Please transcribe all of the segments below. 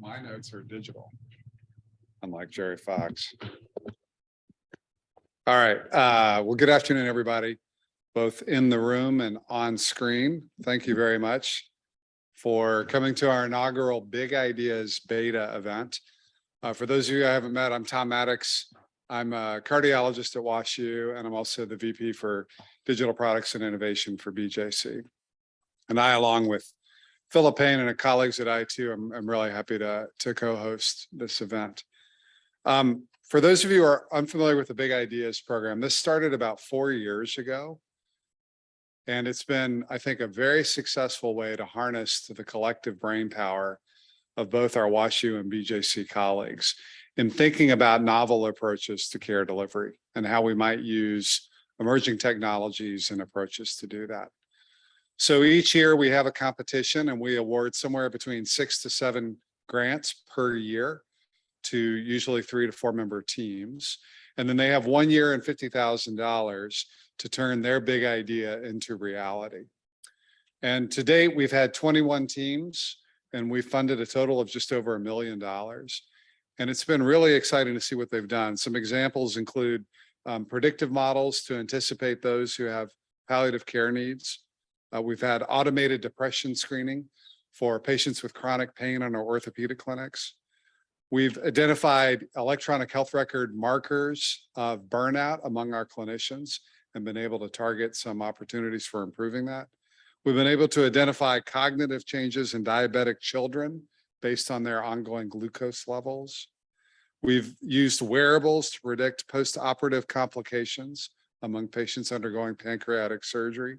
My notes are digital, unlike Jerry Fox. All right. Well, good afternoon, everybody, both in the room and on screen. Thank you very much for coming to our inaugural Big Ideas Beta event. For those of you I haven't met, I'm Tom Maddox. I'm a cardiologist at WashU, and I'm also the VP for Digital Products and Innovation for BJC. And I, along with Philip Payne and colleagues at I2, I'm really happy to co-host this event. For those of you who are unfamiliar with the Big Ideas program, this started about 4 years ago. And it's been, I think, a very successful way to harness the collective brain power of both our WashU and BJC colleagues in thinking about novel approaches to care delivery and how we might use emerging technologies and approaches to do that. So each year we have a competition and we award somewhere between 6 to 7 grants per year to usually 3 to 4 member teams. And then they have 1 year and $50,000 to turn their big idea into reality. And to date, we've had 21 teams and we funded a total of just over $1 million. And it's been really exciting to see what they've done. Some examples include predictive models to anticipate those who have palliative care needs. We've had automated depression screening for patients with chronic pain in our orthopedic clinics. We've identified electronic health record markers of burnout among our clinicians and been able to target some opportunities for improving that. We've been able to identify cognitive changes in diabetic children based on their ongoing glucose levels. We've used wearables to predict post-operative complications among patients undergoing pancreatic surgery.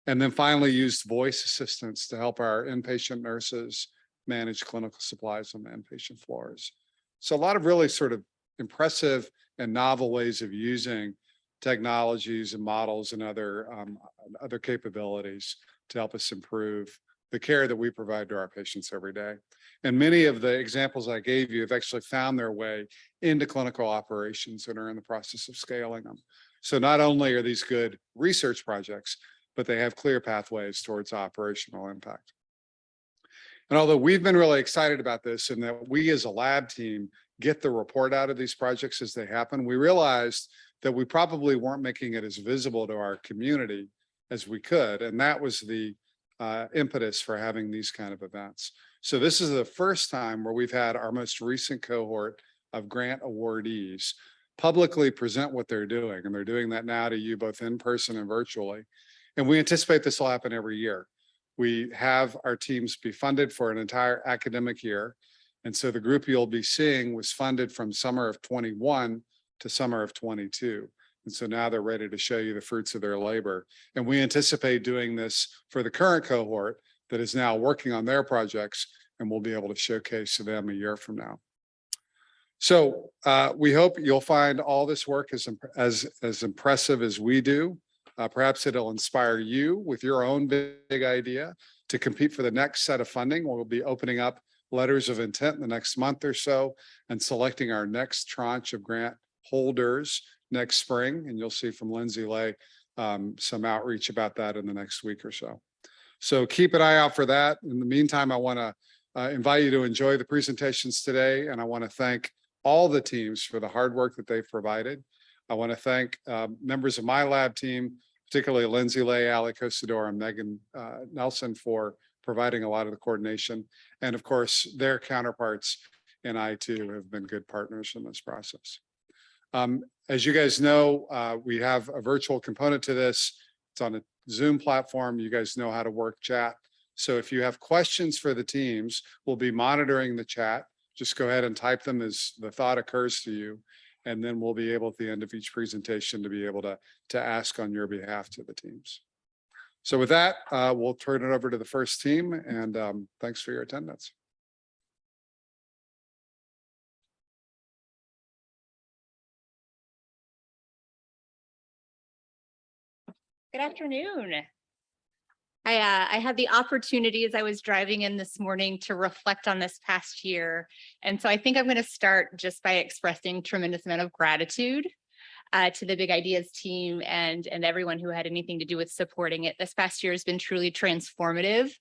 And then finally used voice assistants to help our inpatient nurses manage clinical supplies on the inpatient floors. So a lot of really sort of impressive and novel ways of using technologies and models and other capabilities to help us improve the care that we provide to our patients every day. And many of the examples I gave you have actually found their way into clinical operations and are in the process of scaling them. So not only are these good research projects, but they have clear pathways towards operational impact. And although we've been really excited about this and that we as a lab team get the report out of these projects as they happen, we realized that we probably weren't making it as visible to our community as we could. And that was the impetus for having these kind of events. So this is the first time where we've had our most recent cohort of grant awardees publicly present what they're doing. And they're doing that now to you both in person and virtually. And we anticipate this will happen every year. We have our teams be funded for an entire academic year. And so the group you'll be seeing was funded from summer of 21 to summer of 22. And so now they're ready to show you the fruits of their labor. And we anticipate doing this for the current cohort that is now working on their projects, and we'll be able to showcase to them a year from now. So we hope you'll find all this work as impressive as we do. Perhaps it'll inspire you with your own big idea to compete for the next set of funding. We'll be opening up letters of intent in the next month or so and selecting our next tranche of grant holders next spring. And you'll see from Lindsay Lay some outreach about that in the next week or so. So keep an eye out for that. In the meantime, I want to invite you to enjoy the presentations today. And I want to thank all the teams for the hard work that they've provided. I want to thank members of my lab team, particularly Lindsay Lay, Ali Cosador, and Megan Nelson for providing a lot of the coordination. And of course, their counterparts in I2 have been good partners in this process. As you guys know, we have a virtual component to this. It's on a Zoom platform. You guys know how to work chat. So if you have questions for the teams, we'll be monitoring the chat. Just go ahead and type them as the thought occurs to you. And then we'll be able at the end of each presentation to be able to ask on your behalf to the teams. So with that, we'll turn it over to the first team, and thanks for your attendance. Good afternoon. I had the opportunity as I was driving in this morning to reflect on this past year. And so I think I'm going to start just by expressing tremendous amount of gratitude to the Big Ideas team and everyone who had anything to do with supporting it. This past year has been truly transformative.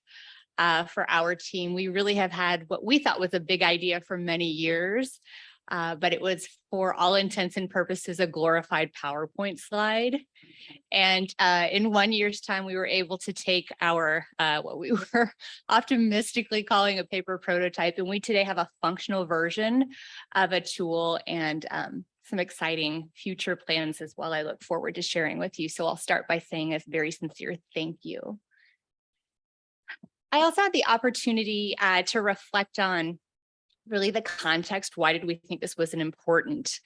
for our team. We really have had what we thought was a big idea for many years, but it was for all intents and purposes a glorified PowerPoint slide. And in 1 year's time, we were able to take our what we were optimistically calling a paper prototype, and we today have a functional version of a tool and some exciting future plans as well. I look forward to sharing with you. So I'll start by saying a very sincere thank you. I also had the opportunity to reflect on really the context. Why did we think this was an important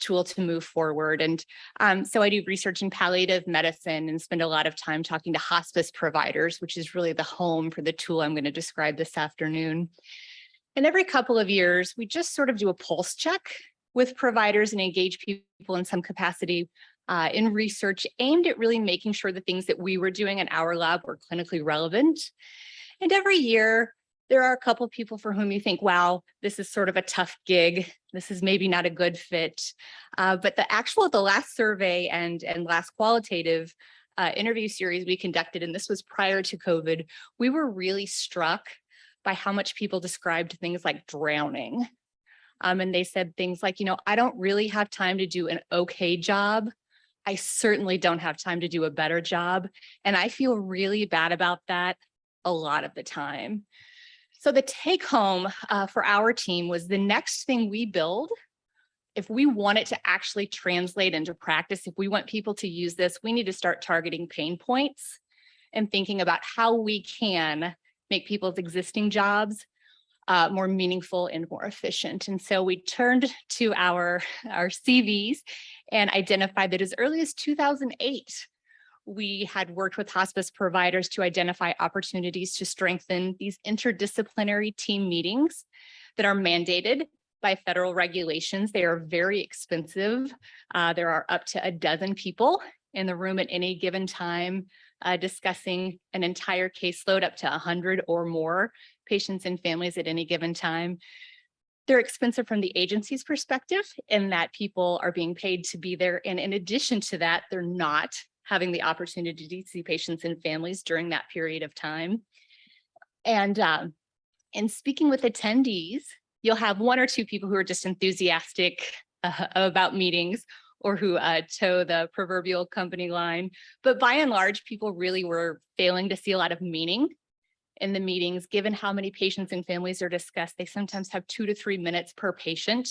tool to move forward? And so I do research in palliative medicine and spend a lot of time talking to hospice providers, which is really the home for the tool I'm going to describe this afternoon. And every couple of years, we just sort of do a pulse check with providers and engage people in some capacity in research aimed at really making sure the things that we were doing in our lab were clinically relevant. And every year, there are a couple of people for whom you think, wow, this is sort of a tough gig. This is maybe not a good fit. But the last survey and last qualitative interview series we conducted, and this was prior to COVID, we were really struck by how much people described things like drowning. And they said things like, I don't really have time to do an okay job. I certainly don't have time to do a better job. And I feel really bad about that a lot of the time. So the take home for our team was the next thing we build, if we want it to actually translate into practice, if we want people to use this, we need to start targeting pain points and thinking about how we can make people's existing jobs more meaningful and more efficient. And so we turned to our CVs and identified that as early as 2008, we had worked with hospice providers to identify opportunities to strengthen these interdisciplinary team meetings that are mandated by federal regulations. They are very expensive. There are up to a dozen people in the room at any given time discussing an entire caseload, up to 100 or more patients and families at any given time. They're expensive from the agency's perspective in that people are being paid to be there. And in addition to that, they're not having the opportunity to see patients and families during that period of time. And in speaking with attendees, you'll have one or two people who are just enthusiastic about meetings or who toe the proverbial company line. But by and large, people really were failing to see a lot of meaning in the meetings. Given how many patients and families are discussed, they sometimes have 2 to 3 minutes per patient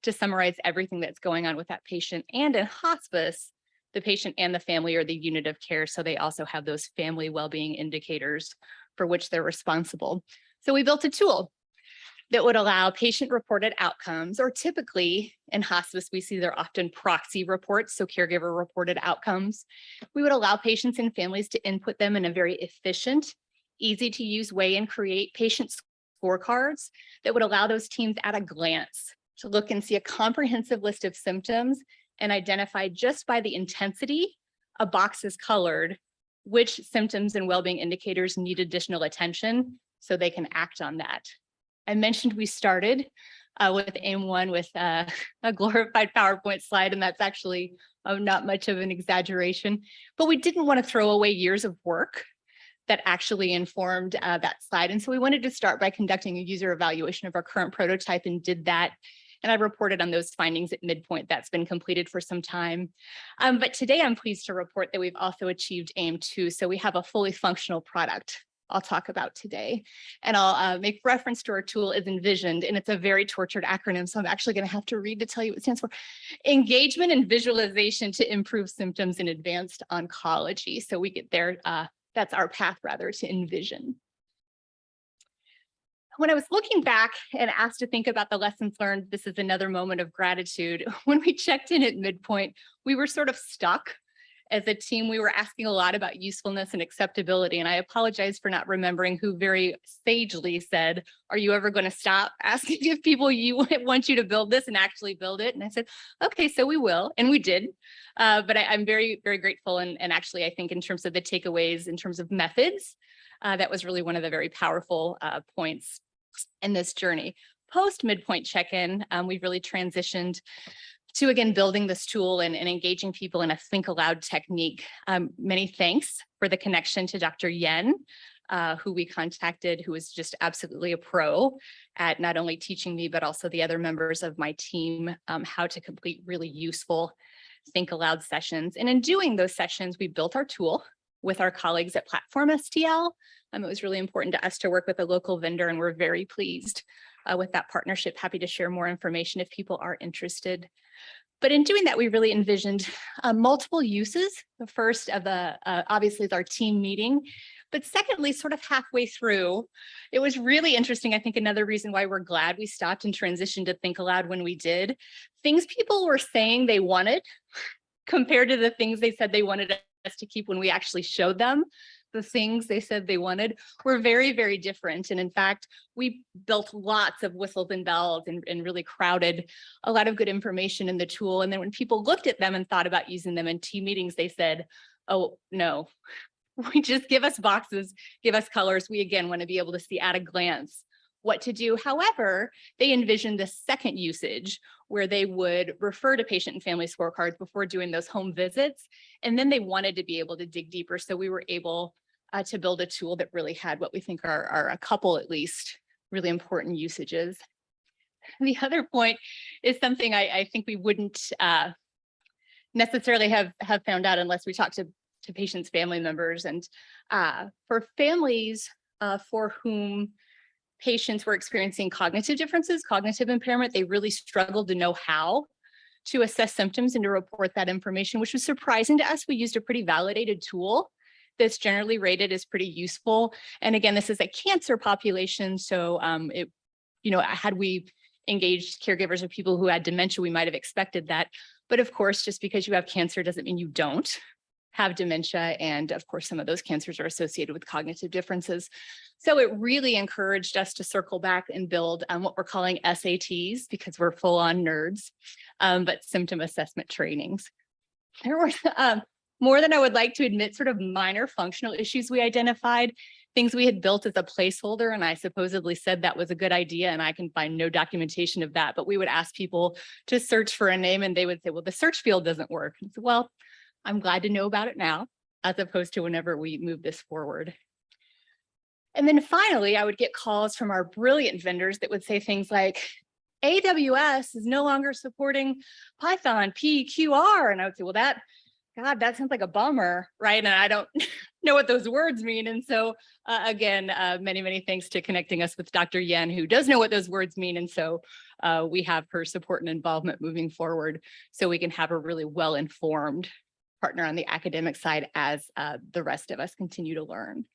to summarize everything that's going on with that patient. And in hospice, the patient and the family are the unit of care, so they also have those family well-being indicators for which they're responsible. So we built a tool that would allow patient-reported outcomes, or typically in hospice, we see they're often proxy reports, so caregiver-reported outcomes. We would allow patients and families to input them in a very efficient, easy-to-use way and create patient scorecards that would allow those teams at a glance to look and see a comprehensive list of symptoms and identify just by the intensity a box is colored which symptoms and well-being indicators need additional attention so they can act on that. I mentioned we started with AIM-1 with a glorified PowerPoint slide, and that's actually not much of an exaggeration, but we didn't want to throw away years of work that actually informed that slide. And so we wanted to start by conducting a user evaluation of our current prototype and did that. And I reported on those findings at midpoint. That's been completed for some time. But today I'm pleased to report that we've also achieved AIM-2. So we have a fully functional product I'll talk about today. And I'll make reference to our tool as envisioned, and it's a very tortured acronym. So I'm actually going to have to read to tell you what it stands for. Engagement and visualization to improve symptoms in advanced oncology. So we get there, that's our path rather to envision. When I was looking back and asked to think about the lessons learned, this is another moment of gratitude. When we checked in at midpoint, we were sort of stuck. As a team, we were asking a lot about usefulness and acceptability. And I apologize for not remembering who very sagely said, are you ever going to stop asking if people want you to build this and actually build it? And I said, okay, so we will. And we did. But I'm very, very grateful. And actually, I think in terms of the takeaways, in terms of methods, that was really one of the very powerful points in this journey. Post midpoint check-in, we've really transitioned to, again, building this tool and engaging people in a think aloud technique. Many thanks for the connection to Dr. Yen who we contacted, who was just absolutely a pro at not only teaching me, but also the other members of my team how to complete really useful Think Aloud sessions. And in doing those sessions, we built our tool with our colleagues at Platform STL. It was really important to us to work with a local vendor, and we're very pleased with that partnership. Happy to share more information if people are interested. But in doing that, we really envisioned multiple uses. The first of the, obviously, is our team meeting. But secondly, sort of halfway through, it was really interesting. I think another reason why we're glad we stopped and transitioned to Think Aloud when we did, things people were saying they wanted compared to the things they said they wanted us to keep when we actually showed them the things they said they wanted were very, very different. And in fact, we built lots of whistles and bells and really crowded a lot of good information in the tool. And then when people looked at them and thought about using them in team meetings, they said, oh, no, we just give us boxes, give us colors. We, again, want to be able to see at a glance what to do. However, they envisioned the second usage where they would refer to patient and family scorecards before doing those home visits. And then they wanted to be able to dig deeper. So we were able to build a tool that really had what we think are a couple, at least, really important usages. The other point is something I think we wouldn't necessarily have found out unless we talked to patients' family members. And for families for whom patients were experiencing cognitive differences, cognitive impairment, they really struggled to know how to assess symptoms and to report that information, which was surprising to us. We used a pretty validated tool that's generally rated as pretty useful. And again, this is a cancer population. So had we engaged caregivers or people who had dementia, we might have expected that. But of course, just because you have cancer doesn't mean you don't have dementia. And of course, some of those cancers are associated with cognitive differences. So it really encouraged us to circle back and build what we're calling SATs, because we're full on nerds, but symptom assessment trainings. There were more than I would like to admit, sort of minor functional issues we identified, things we had built as a placeholder, and I supposedly said that was a good idea, and I can find no documentation of that, but we would ask people to search for a name, and they would say, well, the search field doesn't work. And so, well, I'm glad to know about it now, as opposed to whenever we move this forward. And then finally, I would get calls from our brilliant vendors that would say things like, AWS is no longer supporting Python PQR. And I would say, well, that sounds like a bummer, right? And I don't know what those words mean. And so again, many, many thanks to connecting us with Dr. Yen, who does know what those words mean. And so we have her support and involvement moving forward so we can have a really well-informed partner on the academic side as the rest of us continue to learn.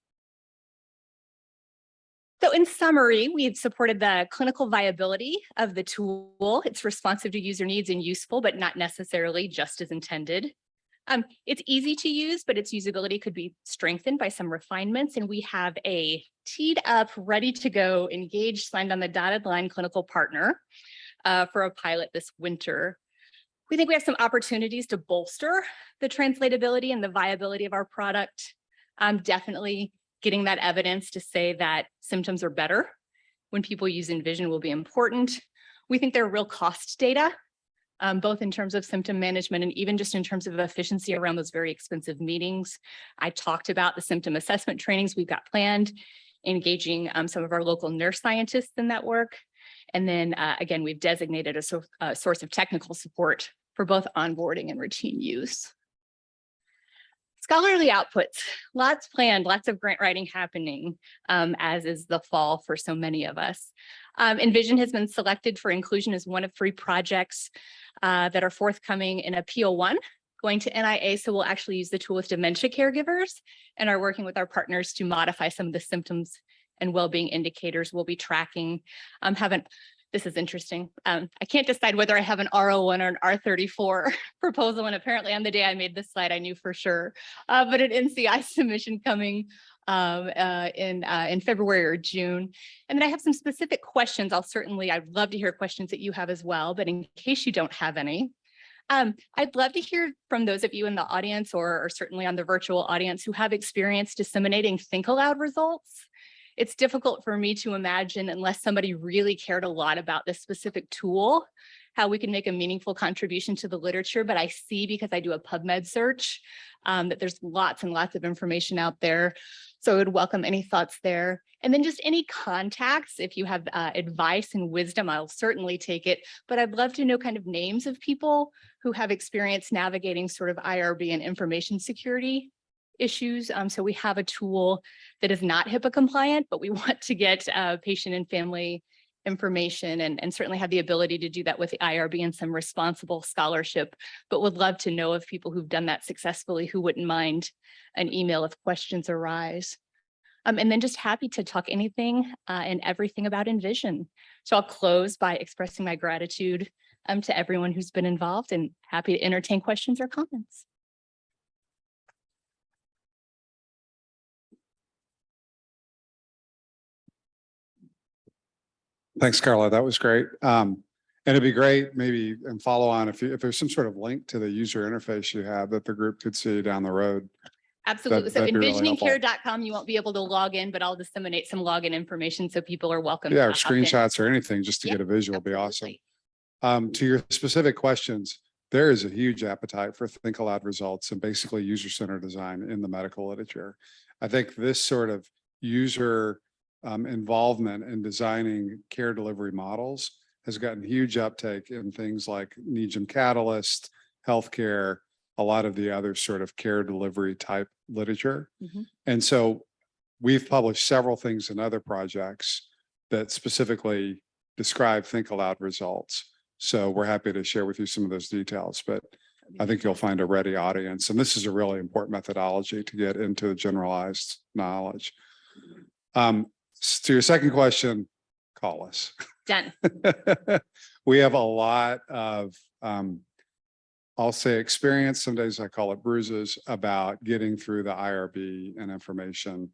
So in summary, we've supported the clinical viability of the tool. It's responsive to user needs and useful, but not necessarily just as intended. It's easy to use, but its usability could be strengthened by some refinements. And we have a teed up, ready to go, engaged, signed on the dotted line clinical partner for a pilot this winter. We think we have some opportunities to bolster the translatability and the viability of our product. Definitely getting that evidence to say that symptoms are better when people use Envision will be important. We think there are real cost data, both in terms of symptom management and even just in terms of efficiency around those very expensive meetings. I talked about the symptom assessment trainings we've got planned, engaging some of our local nurse scientists in that work. And then again, we've designated a source of technical support for both onboarding and routine use. Scholarly outputs, lots planned, lots of grant writing happening, as is the fall for so many of us. Envision has been selected for inclusion as one of 3 projects that are forthcoming in a PO1 going to NIA. So we'll actually use the tool with dementia caregivers and are working with our partners to modify some of the symptoms and well-being indicators we'll be tracking. This is interesting. I can't decide whether I have an R01 or an R34 proposal, and apparently on the day I made this slide, I knew for sure. But an NCI submission coming in February or June. And then I have some specific questions. I'd love to hear questions that you have as well, but in case you don't have any, I'd love to hear from those of you in the audience or certainly on the virtual audience who have experience disseminating Think Aloud results. It's difficult for me to imagine, unless somebody really cared a lot about this specific tool, how we can make a meaningful contribution to the literature, but I see, because I do a PubMed search, that there's lots and lots of information out there. So I would welcome any thoughts there. And then just any contacts, if you have advice and wisdom, I'll certainly take it. But I'd love to know kind of names of people who have experience navigating sort of IRB and information security issues. So we have a tool that is not HIPAA compliant, but we want to get patient and family information and certainly have the ability to do that with the IRB and some responsible scholarship, but would love to know of people who've done that successfully who wouldn't mind an email if questions arise. And then just happy to talk anything and everything about Envision. So I'll close by expressing my gratitude to everyone who's been involved and happy to entertain questions or comments. Thanks, Carla. That was great. And it'd be great maybe and follow on if there's some sort of link to the user interface you have that the group could see down the road. Absolutely. So that'd be really helpful. envisioningcare.com, you won't be able to log in, but I'll disseminate some login information so people are welcome. Yeah, or to hop in. screenshots or anything just to Yep, get a visual would be awesome. absolutely. To your specific questions, there is a huge appetite for think aloud results and basically user-centered design in the medical literature. I think this sort of user involvement in designing care delivery models has gotten huge uptake in things like NEJM Catalyst, healthcare, a lot of the other sort of care delivery type literature. Mhm. And so we've published several things in other projects that specifically describe think aloud results. So we're happy to share with you some of those details, but I think you'll find a ready audience. And this is a really important methodology to get into the generalized knowledge. To your second question, call us. Done. We have a lot of, I'll say experience, some days I call it bruises, about getting through the IRB and information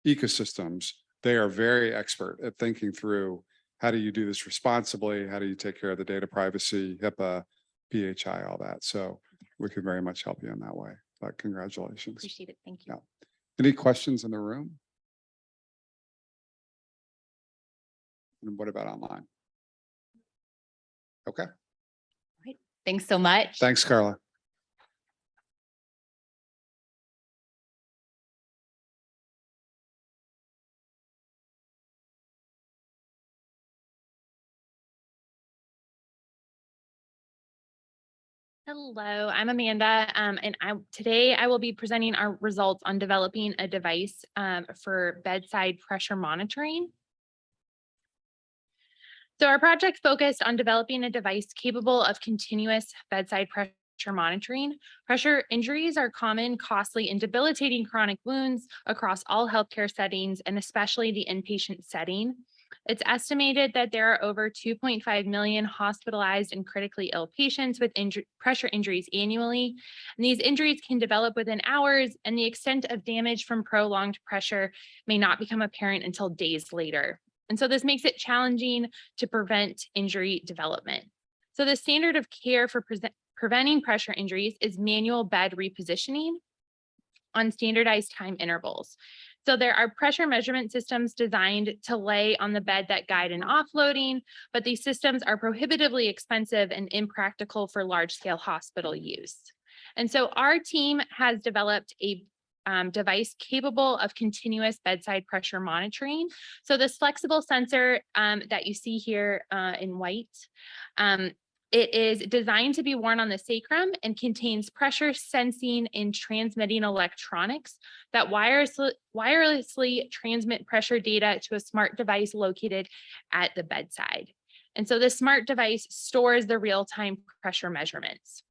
ecosystems. They are very expert at thinking through how do you do this responsibly? How do you take care of the data privacy, HIPAA, PHI, all that. So we can very much help you in that way. But congratulations. Appreciate it. Thank you. Yeah. Any questions in the room? And what about online? Okay. Thanks so much. Thanks, Carla. Hello, I'm Amanda, and today I will be presenting our results on developing a device for bedside pressure monitoring. So our project focused on developing a device capable of continuous bedside pressure monitoring. Pressure injuries are common, costly, and debilitating chronic wounds across all healthcare settings, and especially the inpatient setting. It's estimated that there are over 2.5 million hospitalized and critically ill patients with pressure injuries annually. And these injuries can develop within hours, and the extent of damage from prolonged pressure may not become apparent until days later. And so this makes it challenging to prevent injury development. So the standard of care for preventing pressure injuries is manual bed repositioning on standardized time intervals. So there are pressure measurement systems designed to lay on the bed that guide an offloading, but these systems are prohibitively expensive and impractical for large-scale hospital use. And so our team has developed a device capable of continuous bedside pressure monitoring. So this flexible sensor that you see here in white, it is designed to be worn on the sacrum and contains pressure sensing and transmitting electronics that wirelessly transmit pressure data to a smart device located at the bedside. And so this smart device stores the real-time pressure measurements.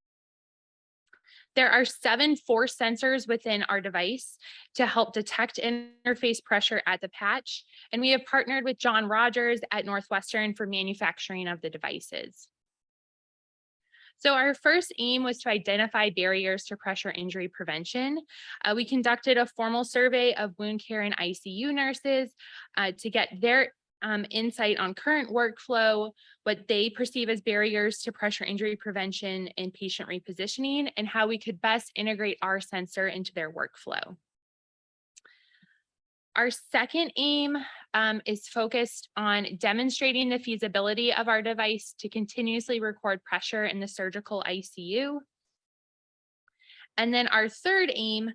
There are 7 force sensors within our device to help detect interface pressure at the patch. And we have partnered with John Rogers at Northwestern for manufacturing of the devices. So our first aim was to identify barriers to pressure injury prevention. We conducted a formal survey of wound care and ICU nurses to get their insight on current workflow, what they perceive as barriers to pressure injury prevention and patient repositioning, and how we could best integrate our sensor into their workflow. Our second aim is focused on demonstrating the feasibility of our device to continuously record pressure in the surgical ICU. And then our third aim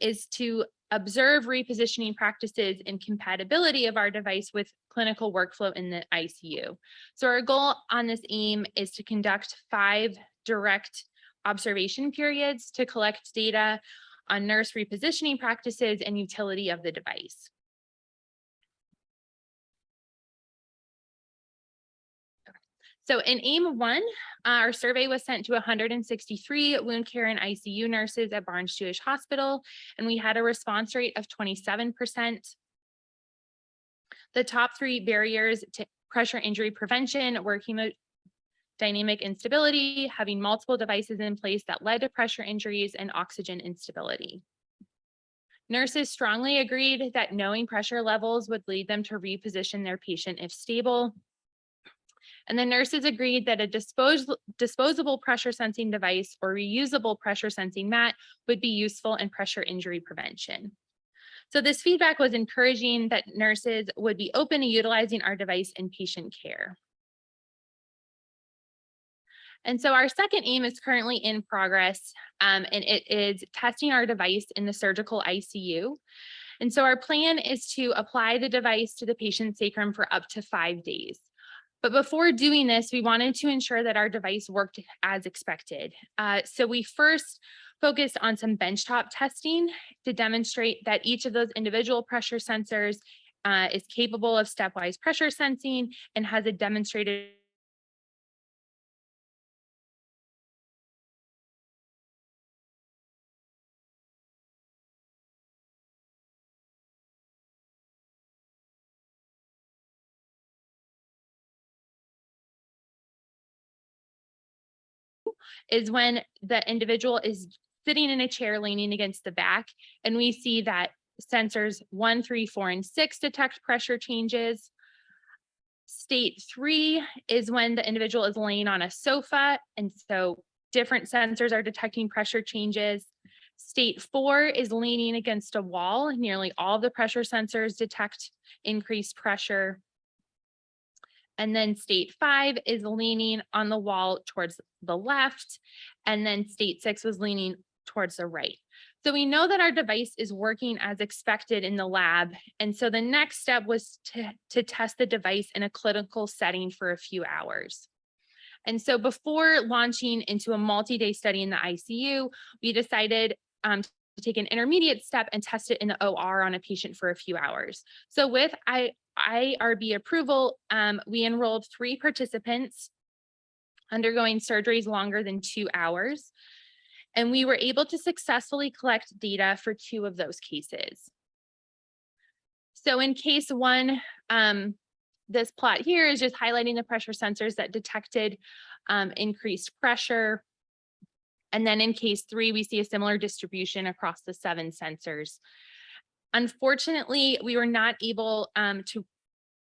is to observe repositioning practices and compatibility of our device with clinical workflow in the ICU. So our goal on this aim is to conduct 5 direct observation periods to collect data on nurse repositioning practices and utility of the device. So in aim 1, our survey was sent to 163 wound care and ICU nurses at Barnes-Jewish Hospital, and we had a response rate of 27%. The top 3 barriers to pressure injury prevention were hemodynamic instability, having multiple devices in place that led to pressure injuries, and oxygen instability. Nurses strongly agreed that knowing pressure levels would lead them to reposition their patient if stable. And the nurses agreed that a disposable pressure sensing device or reusable pressure sensing mat would be useful in pressure injury prevention. So this feedback was encouraging that nurses would be open to utilizing our device in patient care. And so our second aim is currently in progress, and it is testing our device in the surgical ICU. And so our plan is to apply the device to the patient's sacrum for up to 5 days. But before doing this, we wanted to ensure that our device worked as expected. So we first focused on some benchtop testing to demonstrate that each of those individual pressure sensors is capable of stepwise pressure sensing and has a demonstrated is when the individual is sitting in a chair leaning against the back, and we see that sensors 1, 3, 4, and 6 detect pressure changes. State 3 is when the individual is laying on a sofa, and so different sensors are detecting pressure changes. State 4 is leaning against a wall. Nearly all of the pressure sensors detect increased pressure. And then state 5 is leaning on the wall towards the left. And then state 6 was leaning towards the right. So we know that our device is working as expected in the lab. And so the next step was to test the device in a clinical setting for a few hours. And so before launching into a multi-day study in the ICU, we decided to take an intermediate step and test it in the OR on a patient for a few hours. So with IRB approval, we enrolled 3 participants undergoing surgeries longer than 2 hours. And we were able to successfully collect data for 2 of those cases. So in case 1, this plot here is just highlighting the pressure sensors that detected increased pressure. And then in case 3, we see a similar distribution across the 7 sensors. Unfortunately, we were not able to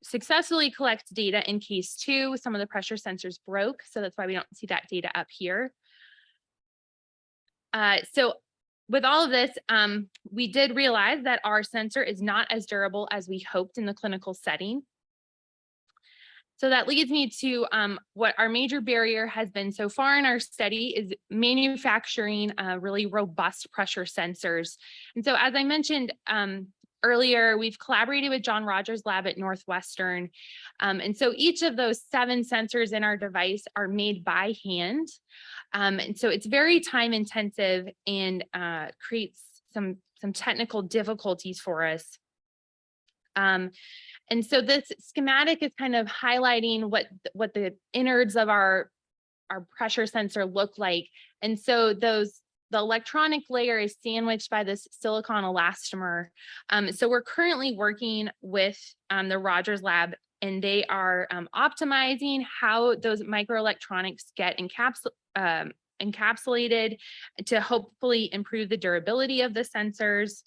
successfully collect data in case 2. Some of the pressure sensors broke, so that's why we don't see that data up here. So with all of this, we did realize that our sensor is not as durable as we hoped in the clinical setting. So that leads me to what our major barrier has been so far in our study is manufacturing really robust pressure sensors. And so as I mentioned earlier, we've collaborated with John Rogers' lab at Northwestern. And so each of those 7 sensors in our device are made by hand. And so it's very time intensive and creates some technical difficulties for us. And so this schematic is kind of highlighting what the innards of our pressure sensor look like. And so the electronic layer is sandwiched by this silicon elastomer. So we're currently working with the Rogers lab, and they are optimizing how those microelectronics get encapsulated to hopefully improve the durability of the sensors.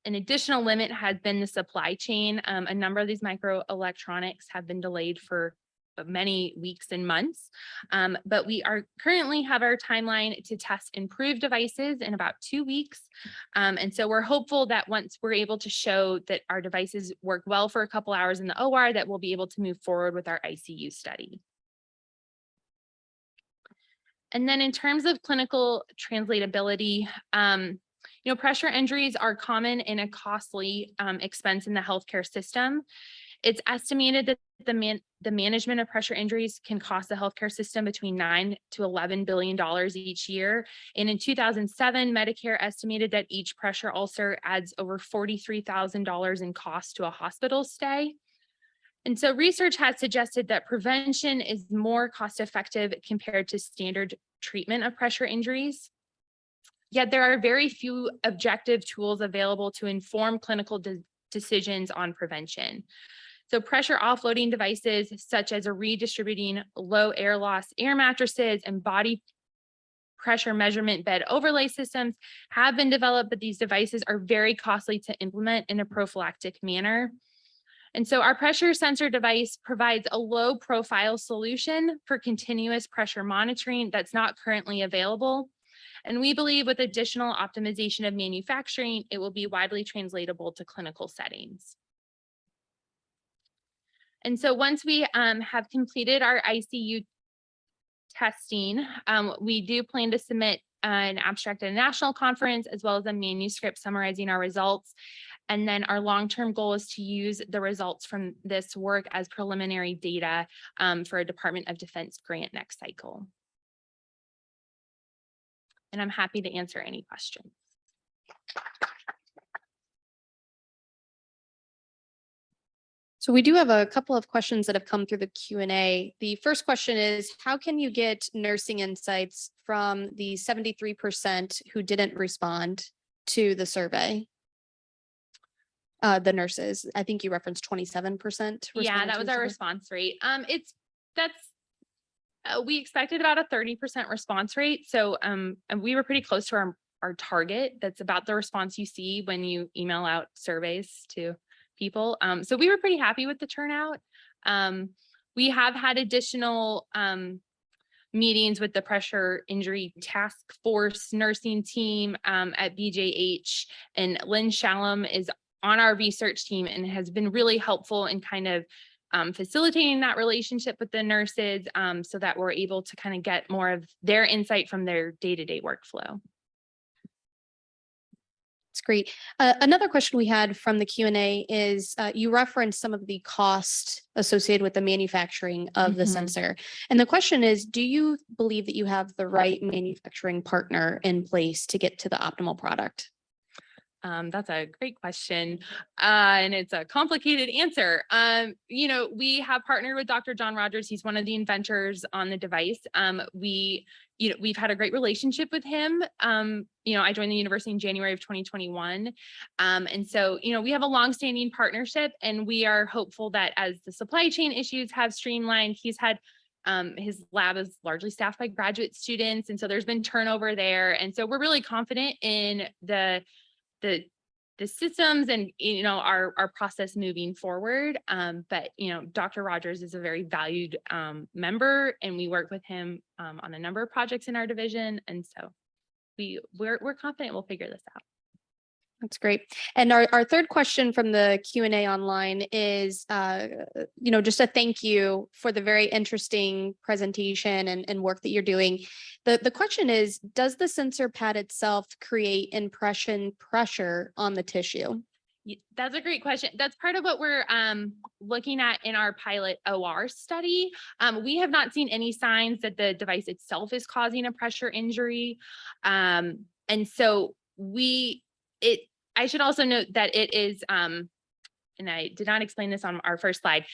An additional limit has been the supply chain. A number of these microelectronics have been delayed for many weeks and months. But we are currently have our timeline to test improved devices in about 2 weeks. And so we're hopeful that once we're able to show that our devices work well for a couple hours in the OR, that we'll be able to move forward with our ICU study. And then in terms of clinical translatability, pressure injuries are common and a costly expense in the healthcare system. It's estimated that the management of pressure injuries can cost the healthcare system between $9 to $11 billion each year. And in 2007, Medicare estimated that each pressure ulcer adds over $43,000 in cost to a hospital stay. And so research has suggested that prevention is more cost effective compared to standard treatment of pressure injuries. Yet there are very few objective tools available to inform clinical decisions on prevention. So pressure offloading devices such as a redistributing low air loss air mattresses and body pressure measurement bed overlay systems have been developed, but these devices are very costly to implement in a prophylactic manner. And so our pressure sensor device provides a low profile solution for continuous pressure monitoring that's not currently available. And we believe with additional optimization of manufacturing, it will be widely translatable to clinical settings. And so once we have completed our ICU testing, we do plan to submit an abstract at a national conference as well as a manuscript summarizing our results. And then our long-term goal is to use the results from this work as preliminary data for a Department of Defense grant next cycle. And I'm happy to answer any questions. So we do have a couple of questions that have come through the Q&A. The first question is, how can you get nursing insights from the 73% who didn't respond to the survey? The nurses, I think you referenced 27%. Yeah, that was our response rate. We expected about a 30% response rate. So and we were pretty close to our target. That's about the response you see when you email out surveys to people. So we were pretty happy with the turnout. We have had additional meetings with the pressure injury task force nursing team at BJH, and Lynn Shalom is on our research team and has been really helpful in kind of facilitating that relationship with the nurses so that we're able to kind of get more of their insight from their day-to-day workflow. That's great. Another question we had from the Q&A is you referenced some of the cost associated with the manufacturing of the sensor. And the question is, do you believe that you have the right manufacturing partner in place to get to the optimal product? That's a great question. And it's a complicated answer. We have partnered with Dr. John Rogers. He's one of the inventors on the device. We've had a great relationship with him. I joined the university in January of 2021. And so, we have a longstanding partnership, and we are hopeful that as the supply chain issues have streamlined, he's had his lab is largely staffed by graduate students. And so there's been turnover there. And so we're really confident in the systems and our process moving forward. But Dr. Rogers is a very valued member, and we work with him on a number of projects in our division. And so we're confident we'll figure this out. That's great. And our third question from the Q&A online is, just a thank you for the very interesting presentation and work that you're doing. The question is, does the sensor pad itself create impression pressure on the tissue? That's a great question. That's part of what we're looking at in our pilot OR study. We have not seen any signs that the device itself is causing a pressure injury. And so I should also note that it is, and I did not explain this on our first slide.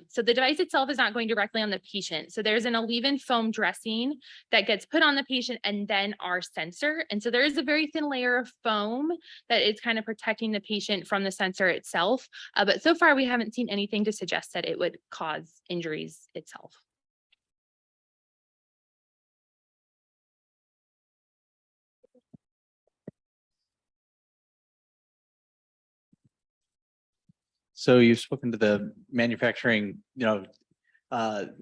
So the device itself is not going directly on the patient. So there's an Alleven foam dressing that gets put on the patient and then our sensor. And so there is a very thin layer of foam that is kind of protecting the patient from the sensor itself. But so far we haven't seen anything to suggest that it would cause injuries itself. So you've spoken to the manufacturing,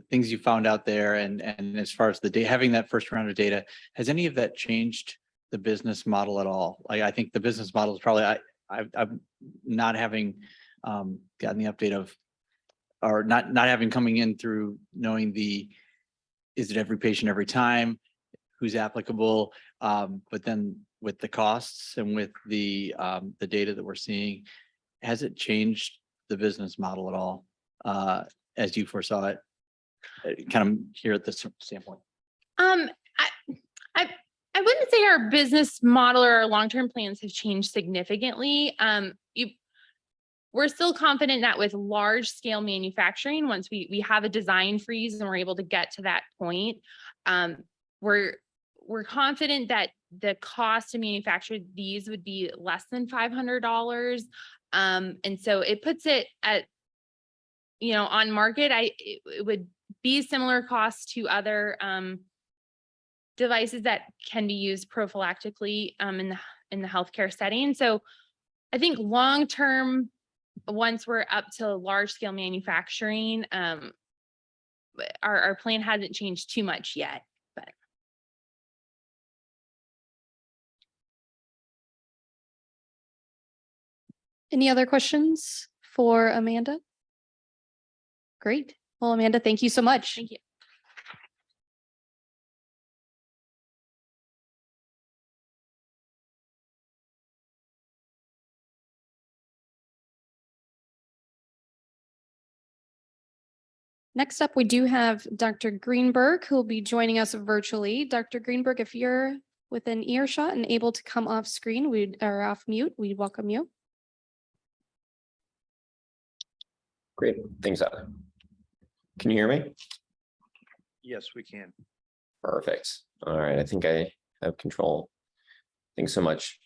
things you found out there, and as far as the data, having that first round of data, has any of that changed the business model at all? Like, I think the business model is probably, I'm not having gotten the update of, or not having coming in through knowing is it every patient every time, who's applicable, but then with the costs and with the data that we're seeing, has it changed the business model at all, as you foresaw it, kind of here at this standpoint? I wouldn't say our business model or our long-term plans have changed significantly. We're still confident that with large scale manufacturing, once we have a design freeze and we're able to get to that point, we're confident that the cost to manufacture these would be less than $500. And so it puts it at, on market, it would be similar cost to other devices that can be used prophylactically in the healthcare setting. So I think long term, once we're up to large scale manufacturing, our plan hasn't changed too much yet. But Any other questions for Amanda? Great. Well, Amanda, thank you so much. thank you. Next up, we do have Dr. Greenberg, who will be joining us virtually. Dr. Greenberg, if you're within earshot and able to come off screen, or off mute, we'd welcome you. Great, thanks, Heather. Can you hear me? Yes, we can. Perfect. All right, I think I have control. Thanks so much.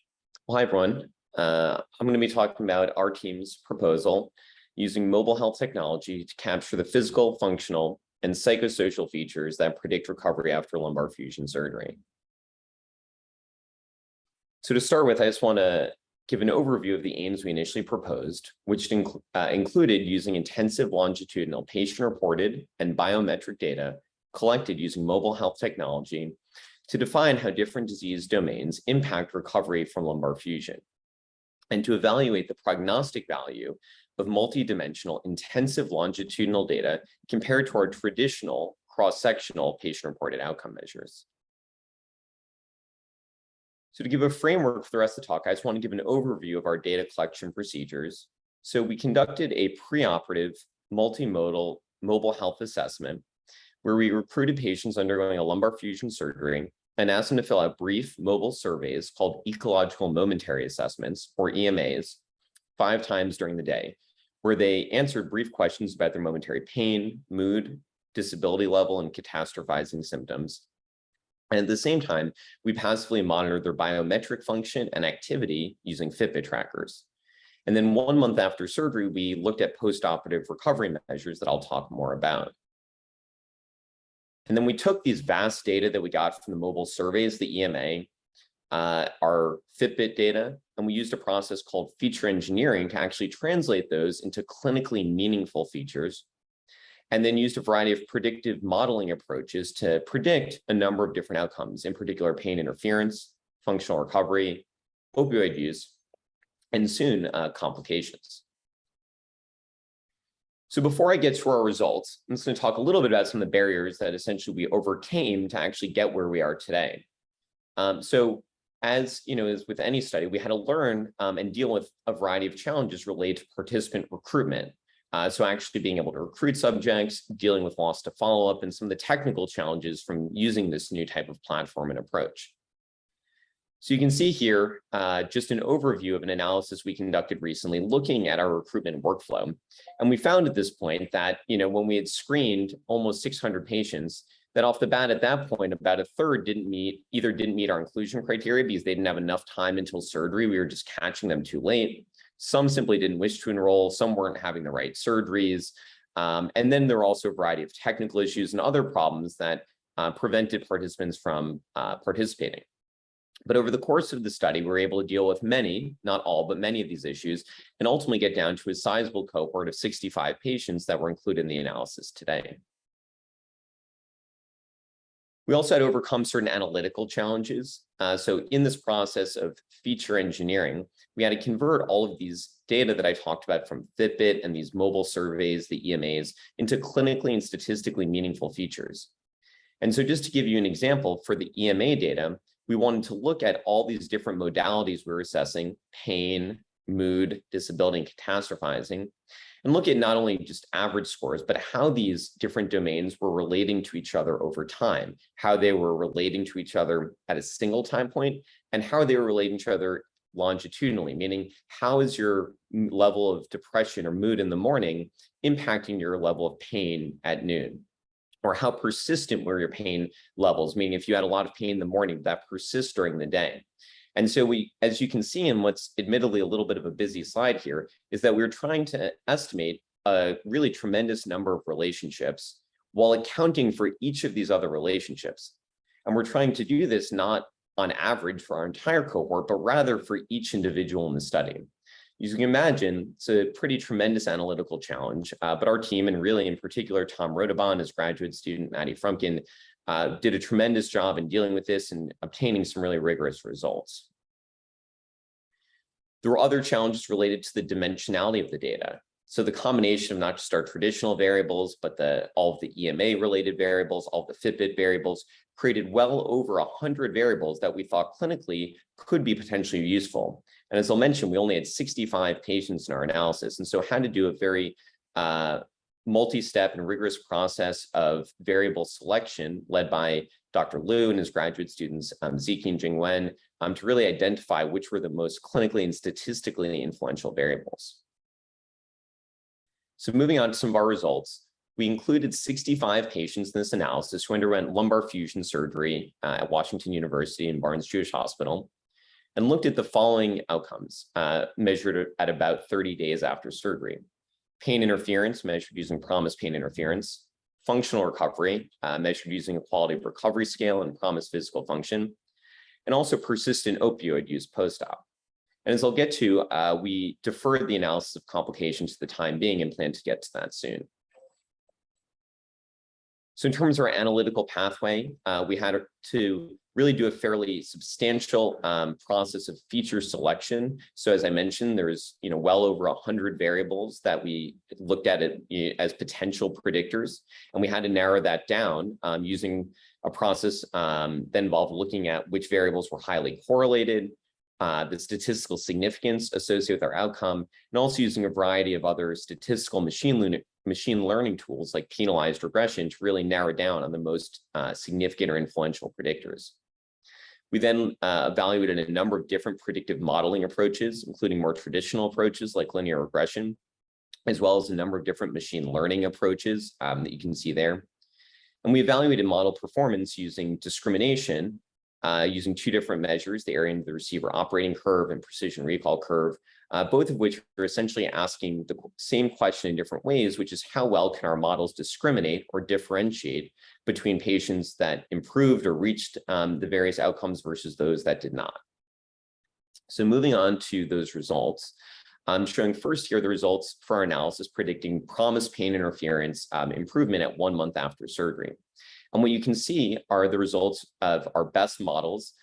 Well, hi, everyone. I'm going to be talking about our team's proposal using mobile health technology to capture the physical, functional, and psychosocial features that predict recovery after lumbar fusion surgery. So to start with, I just want to give an overview of the aims we initially proposed, which included using intensive longitudinal patient-reported and biometric data collected using mobile health technology to define how different disease domains impact recovery from lumbar fusion, and to evaluate the prognostic value of multidimensional intensive longitudinal data compared to our traditional cross-sectional patient-reported outcome measures. So to give a framework for the rest of the talk, I just want to give an overview of our data collection procedures. So we conducted a preoperative multimodal mobile health assessment where we recruited patients undergoing a lumbar fusion surgery and asked them to fill out brief mobile surveys called ecological momentary assessments, or EMAs, 5 times during the day, where they answered brief questions about their momentary pain, mood, disability level, and catastrophizing symptoms. And at the same time, we passively monitored their biometric function and activity using Fitbit trackers. And then 1 month after surgery, we looked at postoperative recovery measures that I'll talk more about. And then we took these vast data that we got from the mobile surveys, the EMA, our Fitbit data, and we used a process called feature engineering to actually translate those into clinically meaningful features, and then used a variety of predictive modeling approaches to predict a number of different outcomes, in particular pain interference, functional recovery, opioid use, and soon complications. So before I get to our results, I'm just going to talk a little bit about some of the barriers that essentially we overcame to actually get where we are today. So as with any study, we had to learn and deal with a variety of challenges related to participant recruitment. So actually being able to recruit subjects, dealing with loss to follow-up, and some of the technical challenges from using this new type of platform and approach. So you can see here just an overview of an analysis we conducted recently looking at our recruitment workflow. And we found at this point that, when we had screened almost 600 patients, that off the bat at that point, about a third either didn't meet our inclusion criteria because they didn't have enough time until surgery. We were just catching them too late. Some simply didn't wish to enroll. Some weren't having the right surgeries. And then there were also a variety of technical issues and other problems that prevented participants from participating. But over the course of the study, we were able to deal with many, not all, but many of these issues, and ultimately get down to a sizable cohort of 65 patients that were included in the analysis today. We also had to overcome certain analytical challenges. So in this process of feature engineering, we had to convert all of these data that I talked about from Fitbit and these mobile surveys, the EMAs, into clinically and statistically meaningful features. And so just to give you an example, for the EMA data, we wanted to look at all these different modalities we were assessing: pain, mood, disability, and catastrophizing, and look at not only just average scores, but how these different domains were relating to each other over time, how they were relating to each other at a single time point, and how they were relating to each other longitudinally, meaning how is your level of depression or mood in the morning impacting your level of pain at noon? Or how persistent were your pain levels, meaning if you had a lot of pain in the morning, that persists during the day. And so we, as you can see in what's admittedly a little bit of a busy slide here, is that we're trying to estimate a really tremendous number of relationships while accounting for each of these other relationships. And we're trying to do this not on average for our entire cohort, but rather for each individual in the study. As you can imagine, it's a pretty tremendous analytical challenge, but our team, and really in particular, Tom Rodaban, as graduate student, Maddie Frumkin, did a tremendous job in dealing with this and obtaining some really rigorous results. There were other challenges related to the dimensionality of the data. So the combination of not just our traditional variables, but all of the EMA related variables, all of the Fitbit variables, created well over 100 variables that we thought clinically could be potentially useful. And as I'll mention, we only had 65 patients in our analysis, and so had to do a very multi-step and rigorous process of variable selection led by Dr. Liu and his graduate students, Ziki and Jingwen, to really identify which were the most clinically and statistically influential variables. So moving on to some of our results, we included 65 patients in this analysis who underwent lumbar fusion surgery at Washington University and Barnes Jewish Hospital, and looked at the following outcomes measured at about 30 days after surgery: pain interference measured using PROMIS pain interference, functional recovery measured using a quality of recovery scale and PROMIS physical function, and also persistent opioid use post-op. And as I'll get to, we deferred the analysis of complications for the time being and plan to get to that soon. So in terms of our analytical pathway, we had to really do a fairly substantial process of feature selection. So as I mentioned, there's well over 100 variables that we looked at it as potential predictors, and we had to narrow that down using a process that involved looking at which variables were highly correlated, the statistical significance associated with our outcome, and also using a variety of other statistical machine learning tools like penalized regression to really narrow down on the most significant or influential predictors. We then evaluated a number of different predictive modeling approaches, including more traditional approaches like linear regression, as well as a number of different machine learning approaches that you can see there. And we evaluated model performance using discrimination, using two different measures, the area under the receiver operating curve and precision recall curve, both of which are essentially asking the same question in different ways, which is how well can our models discriminate or differentiate between patients that improved or reached the various outcomes versus those that did not. So moving on to those results, I'm showing first here the results for our analysis predicting PROMIS pain interference improvement at 1 month after surgery. And what you can see are the results of our best models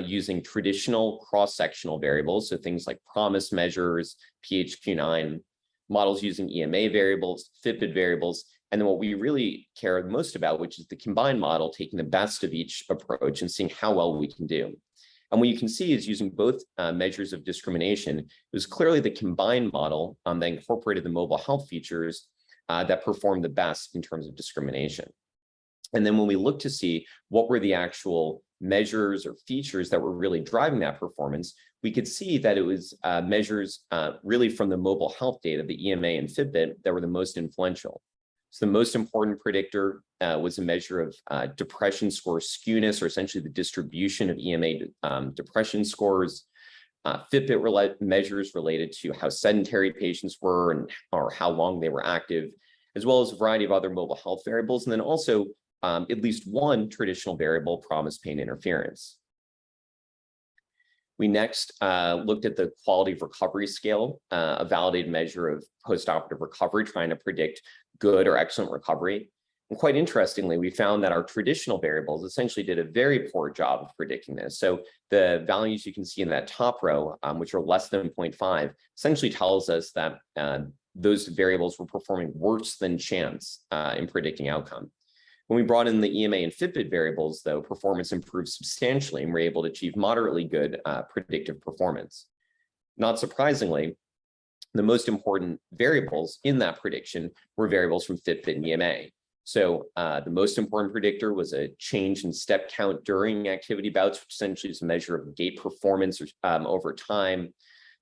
using traditional cross-sectional variables, so things like PROMIS measures, PHQ-9, models using EMA variables, Fitbit variables, and then what we really care most about, which is the combined model, taking the best of each approach and seeing how well we can do. And what you can see is using both measures of discrimination, it was clearly the combined model that incorporated the mobile health features that performed the best in terms of discrimination. And then when we look to see what were the actual measures or features that were really driving that performance, we could see that it was measures really from the mobile health data, the EMA and Fitbit, that were the most influential. So the most important predictor was a measure of depression score skewness, or essentially the distribution of EMA depression scores. Fitbit measures related to how sedentary patients were or how long they were active, as well as a variety of other mobile health variables, and then also at least one traditional variable, PROMIS pain interference. We next looked at the quality of recovery scale, a validated measure of postoperative recovery, trying to predict good or excellent recovery. And quite interestingly, we found that our traditional variables essentially did a very poor job of predicting this. So the values you can see in that top row, which are less than 0.5, essentially tells us that those variables were performing worse than chance in predicting outcome. When we brought in the EMA and Fitbit variables, though, performance improved substantially and we're able to achieve moderately good predictive performance. Not surprisingly, the most important variables in that prediction were variables from Fitbit and EMA. So the most important predictor was a change in step count during activity bouts, which essentially is a measure of gait performance over time,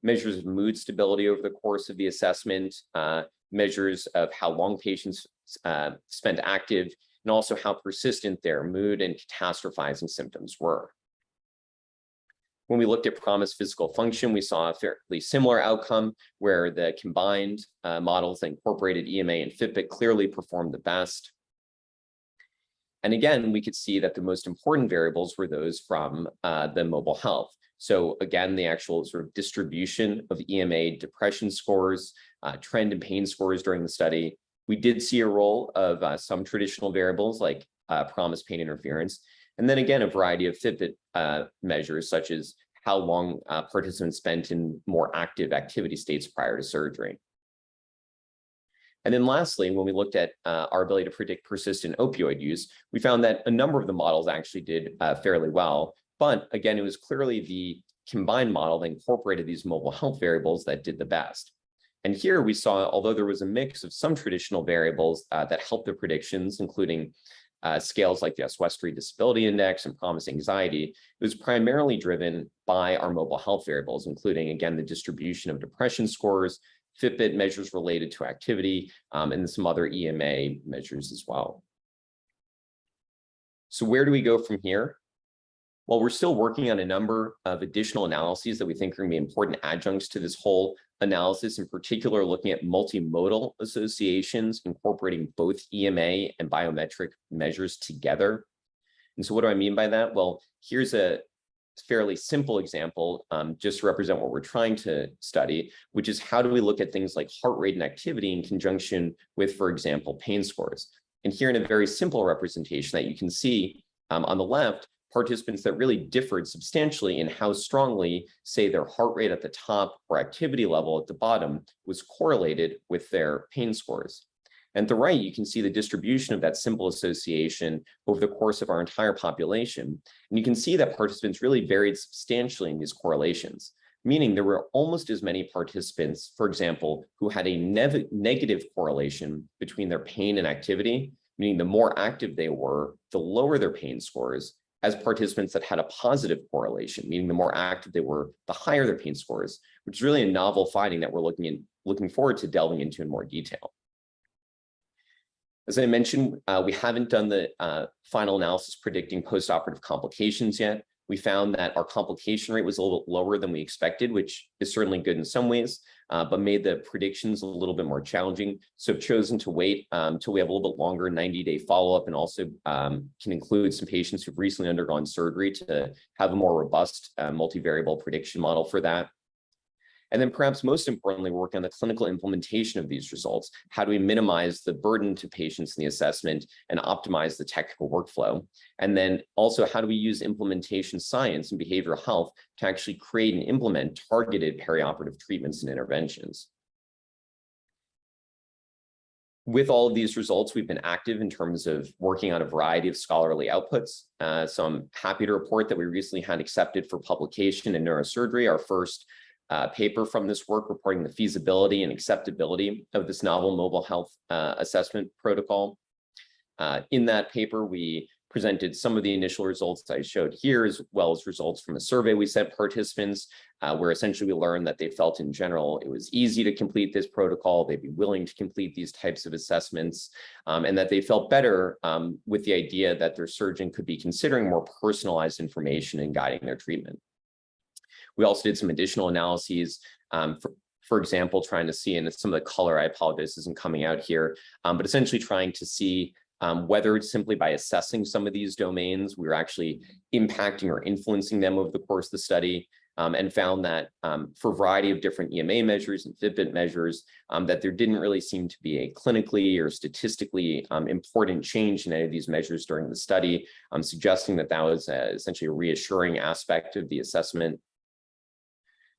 measures of mood stability over the course of the assessment, measures of how long patients spent active, and also how persistent their mood and catastrophizing symptoms were. When we looked at promised physical function, we saw a fairly similar outcome where the combined models that incorporated EMA and Fitbit clearly performed the best. And again, we could see that the most important variables were those from the mobile health. So again, the actual sort of distribution of EMA depression scores, trend and pain scores during the study. We did see a role of some traditional variables like promised pain interference. And then again, a variety of Fitbit measures, such as how long participants spent in more active activity states prior to surgery. And then lastly, when we looked at our ability to predict persistent opioid use, we found that a number of the models actually did fairly well. But again, it was clearly the combined model that incorporated these mobile health variables that did the best. And here we saw, although there was a mix of some traditional variables that helped the predictions, including scales like the Westbury Disability Index and PROMIS Anxiety, it was primarily driven by our mobile health variables, including, again, the distribution of depression scores, Fitbit measures related to activity, and some other EMA measures as well. So where do we go from here? Well, we're still working on a number of additional analyses that we think are going to be important adjuncts to this whole analysis, in particular looking at multimodal associations, incorporating both EMA and biometric measures together. And so what do I mean by that? Well, here's a fairly simple example just to represent what we're trying to study, which is how do we look at things like heart rate and activity in conjunction with, for example, pain scores. And here in a very simple representation that you can see on the left, participants that really differed substantially in how strongly, say, their heart rate at the top or activity level at the bottom was correlated with their pain scores. And at the right, you can see the distribution of that simple association over the course of our entire population. And you can see that participants really varied substantially in these correlations, meaning there were almost as many participants, for example, who had a negative correlation between their pain and activity, meaning the more active they were, the lower their pain scores, as participants that had a positive correlation, meaning the more active they were, the higher their pain scores, which is really a novel finding that we're looking forward to delving into in more detail. As I mentioned, we haven't done the final analysis predicting postoperative complications yet. We found that our complication rate was a little lower than we expected, which is certainly good in some ways, but made the predictions a little bit more challenging. So I've chosen to wait until we have a little bit longer 90-day follow-up, and also can include some patients who've recently undergone surgery to have a more robust multivariable prediction model for that. And then perhaps most importantly, we're working on the clinical implementation of these results. How do we minimize the burden to patients in the assessment and optimize the technical workflow? And then also, how do we use implementation science and behavioral health to actually create and implement targeted perioperative treatments and interventions? With all of these results, we've been active in terms of working on a variety of scholarly outputs. So I'm happy to report that we recently had accepted for publication in Neurosurgery, our first paper from this work reporting the feasibility and acceptability of this novel mobile health assessment protocol. In that paper, we presented some of the initial results I showed here, as well as results from a survey we sent participants, where essentially we learned that they felt in general it was easy to complete this protocol, they'd be willing to complete these types of assessments, and that they felt better with the idea that their surgeon could be considering more personalized information in guiding their treatment. We also did some additional analyses, for example, trying to see, and some of the color, I apologize, isn't coming out here, but essentially trying to see whether simply by assessing some of these domains, we were actually impacting or influencing them over the course of the study. and found that for a variety of different EMA measures and Fitbit measures, that there didn't really seem to be a clinically or statistically important change in any of these measures during the study, suggesting that that was essentially a reassuring aspect of the assessment.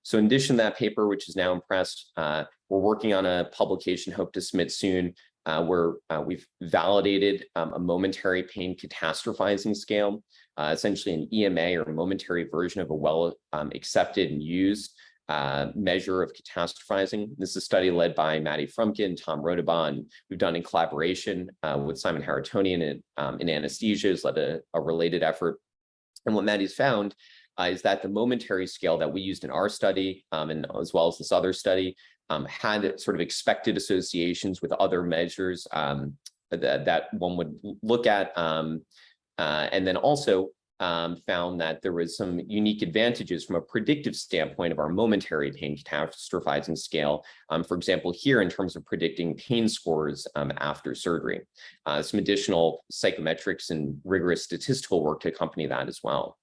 So in addition to that paper, which is now in press, we're working on a publication, hope to submit soon, where we've validated a momentary pain catastrophizing scale, essentially an EMA or momentary version of a well accepted and used measure of catastrophizing. This is a study led by Maddie Frumkin and Tom Rodabaugh, and we've done in collaboration with Simon Haratonian in anesthesia, has led a related effort. And what Maddie's found is that the momentary scale that we used in our study, and as well as this other study, had sort of expected associations with other measures that one would look at, and then also found that there was some unique advantages from a predictive standpoint of our momentary pain catastrophizing scale. For example, here in terms of predicting pain scores after surgery, some additional psychometrics and rigorous statistical work to accompany that as well.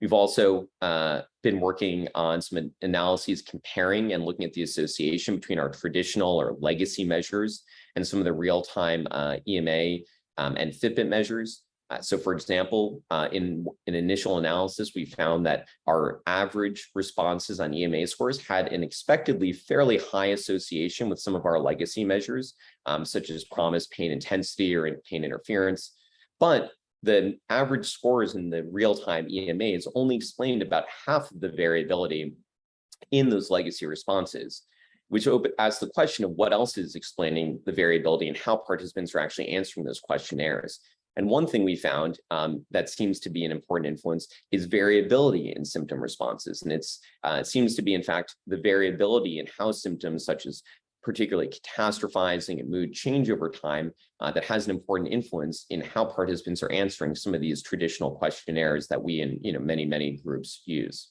We've also been working on some analyses comparing and looking at the association between our traditional or legacy measures and some of the real-time EMA and Fitbit measures. So for example, in an initial analysis, we found that our average responses on EMA scores had an expectedly fairly high association with some of our legacy measures, such as PROMIS pain intensity or pain interference. But the average scores in the real-time EMAs only explained about half of the variability in those legacy responses, which asks the question of what else is explaining the variability and how participants are actually answering those questionnaires. And one thing we found that seems to be an important influence is variability in symptom responses. And it seems to be, in fact, the variability in how symptoms such as particularly catastrophizing and mood change over time that has an important influence in how participants are answering some of these traditional questionnaires that we and many groups use.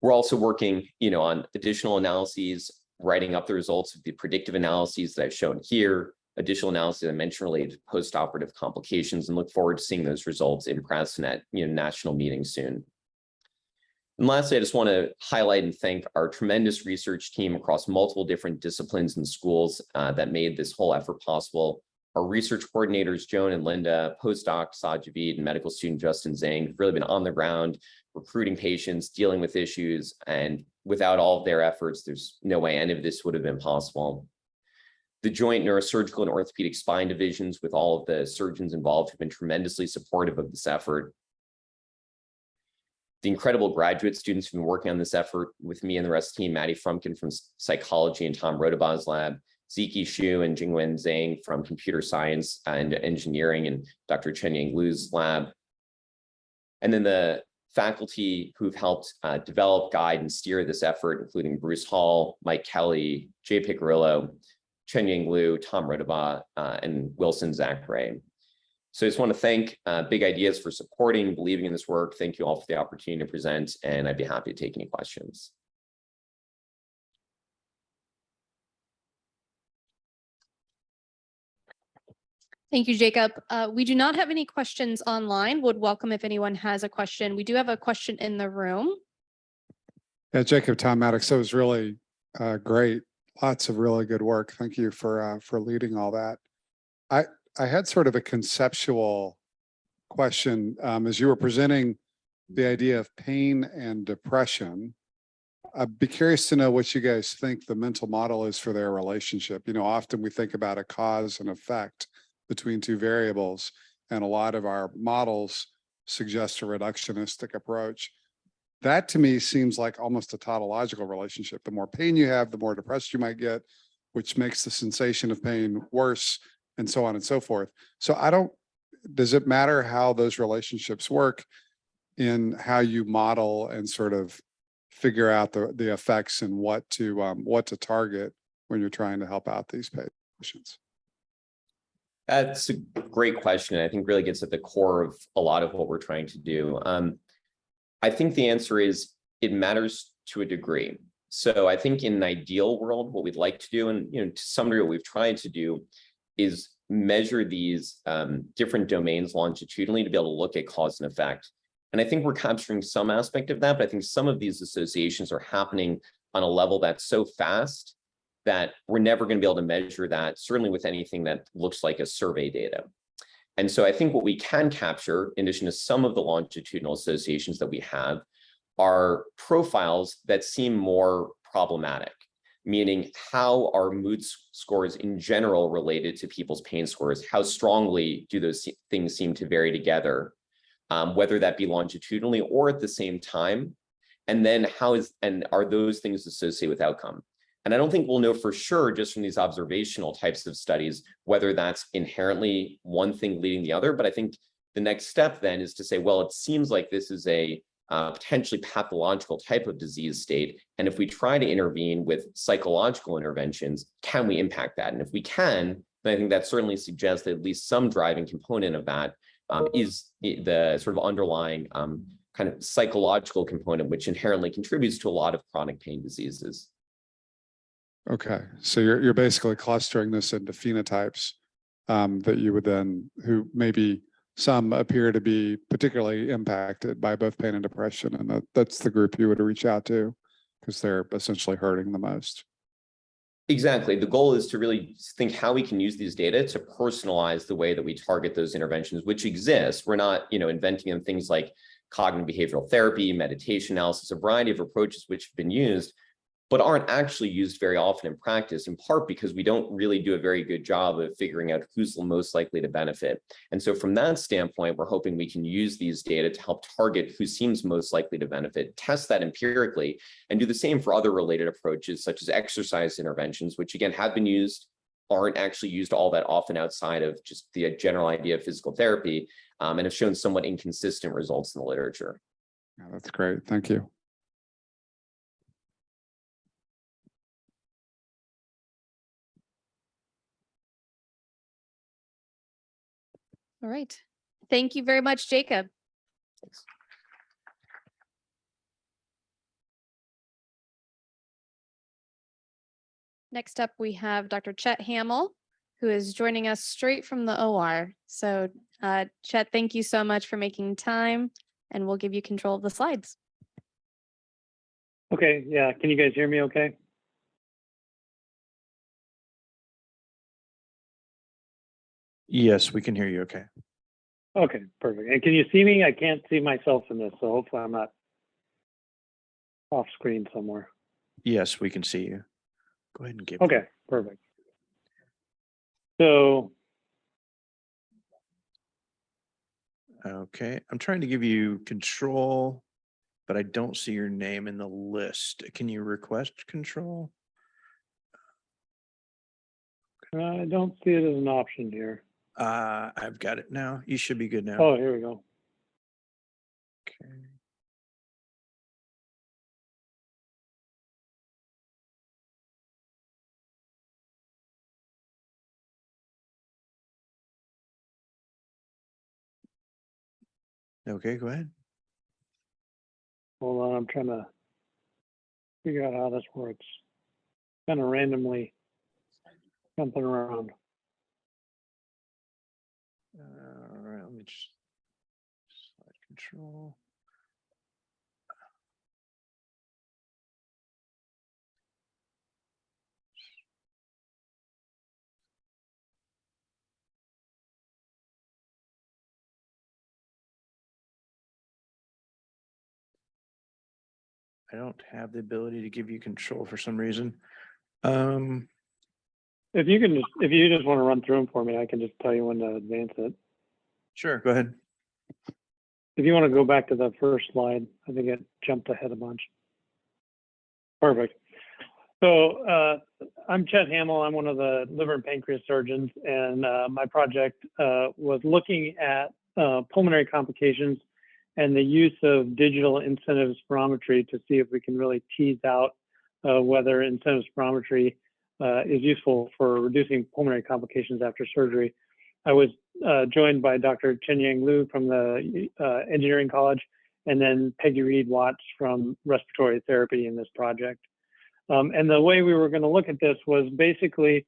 We're also working on additional analyses, writing up the results of the predictive analyses that I've shown here, additional analysis I mentioned related to post-operative complications, and look forward to seeing those results in press and at national meetings soon. And lastly, I just want to highlight and thank our tremendous research team across multiple different disciplines and schools that made this whole effort possible. Our research coordinators, Joan and Linda, postdoc Saad Javid, and medical student Justin Zhang have really been on the ground, recruiting patients, dealing with issues, and without all of their efforts, there's no way any of this would have been possible. The joint neurosurgical and orthopedic spine divisions with all of the surgeons involved have been tremendously supportive of this effort. The incredible graduate students who've been working on this effort with me and the rest of the team, Maddie Frumkin from psychology and Tom Rodabaugh's lab, Ziki Xu and Jingwen Zhang from computer science and engineering, and Dr. Chenyang Lu's lab. And then the faculty who've helped develop, guide, and steer this effort, including Bruce Hall, Mike Kelly, Jay Picarillo, Chenyang Lu, Tom Rodabaugh, and Wilson Zachary. So I just want to thank Big Ideas for supporting, believing in this work. Thank you all for the opportunity to present, and I'd be happy to take any questions. Thank you, Jacob. We do not have any questions online. Would welcome if anyone has a question. We do have a question in the room. Yeah, Jacob, Tom Maddox, that was really great. Lots of really good work. Thank you for leading all that. I had sort of a conceptual question as you were presenting the idea of pain and depression. I'd be curious to know what you guys think the mental model is for their relationship. Often we think about a cause and effect between two variables, and a lot of our models suggest a reductionistic approach. That to me seems like almost a tautological relationship. The more pain you have, the more depressed you might get, which makes the sensation of pain worse, and so on and so forth. So does it matter how those relationships work in how you model and sort of figure out the effects and what to target when you're trying to help out these patients? That's a great question. I think really gets at the core of a lot of what we're trying to do. I think the answer is it matters to a degree. So I think in an ideal world, what we'd like to do, and to some degree what we've tried to do, is measure these different domains longitudinally to be able to look at cause and effect. And I think we're capturing some aspect of that, but I think some of these associations are happening on a level that's so fast that we're never going to be able to measure that, certainly with anything that looks like a survey data. And so I think what we can capture, in addition to some of the longitudinal associations that we have, are profiles that seem more problematic, meaning how are mood scores in general related to people's pain scores? How strongly do those things seem to vary together, whether that be longitudinally or at the same time? And then are those things associated with outcome? And I don't think we'll know for sure just from these observational types of studies, whether that's inherently one thing leading the other. But I think the next step then is to say, well, it seems like this is a potentially pathological type of disease state. And if we try to intervene with psychological interventions, can we impact that? And if we can, then I think that certainly suggests that at least some driving component of that is the sort of underlying kind of psychological component, which inherently contributes to a lot of chronic pain diseases. Okay, so you're basically clustering this into phenotypes that you would then, who maybe some appear to be particularly impacted by both pain and depression, and that's the group you would reach out to because they're essentially hurting the most. Exactly. The goal is to really think how we can use these data to personalize the way that we target those interventions, which exist. We're not, inventing them, things like cognitive behavioral therapy, meditation analysis, a variety of approaches which have been used, but aren't actually used very often in practice, in part because we don't really do a very good job of figuring out who's the most likely to benefit. And so from that standpoint, we're hoping we can use these data to help target who seems most likely to benefit, test that empirically, and do the same for other related approaches, such as exercise interventions, which again have been used, aren't actually used all that often outside of just the general idea of physical therapy, and have shown somewhat inconsistent results in the literature. Yeah, that's great. Thank you. All right. Thank you very much, Jacob. Thanks. Next up, we have Dr. Chet Hamill, who is joining us straight from the OR. So Chet, thank you so much for making time, and we'll give you control of the slides. Okay, yeah, can you guys hear me okay? Yes, we can hear you okay. Okay, perfect. And can you see me? I can't see myself in this, so hopefully I'm not off screen somewhere. Yes, we can see you. Go ahead and give. Okay, perfect. So, Okay, I'm trying to give you control, but I don't see your name in the list. Can you request control? I don't see it as an option here. I've got it now. You should be good now. Oh, here we go. Okay. Okay, go ahead. Hold on, I'm trying to figure out how this works. Kind of randomly jumping around. All right, let me just slide control. I don't have the ability to give you control for some reason. If you just want to run through them for me, I can just tell you when to advance it. Sure, go ahead. If you want to go back to the first slide, I think it jumped ahead a bunch. Perfect. So I'm Chet Hamill. I'm one of the liver and pancreas surgeons, and my project was looking at pulmonary complications and the use of digital incentive spirometry to see if we can really tease out whether incentive spirometry is useful for reducing pulmonary complications after surgery. I was joined by Dr. Chen-Yang Liu from the Engineering College, and then Peggy Reed Watts from Respiratory Therapy in this project. And the way we were going to look at this was basically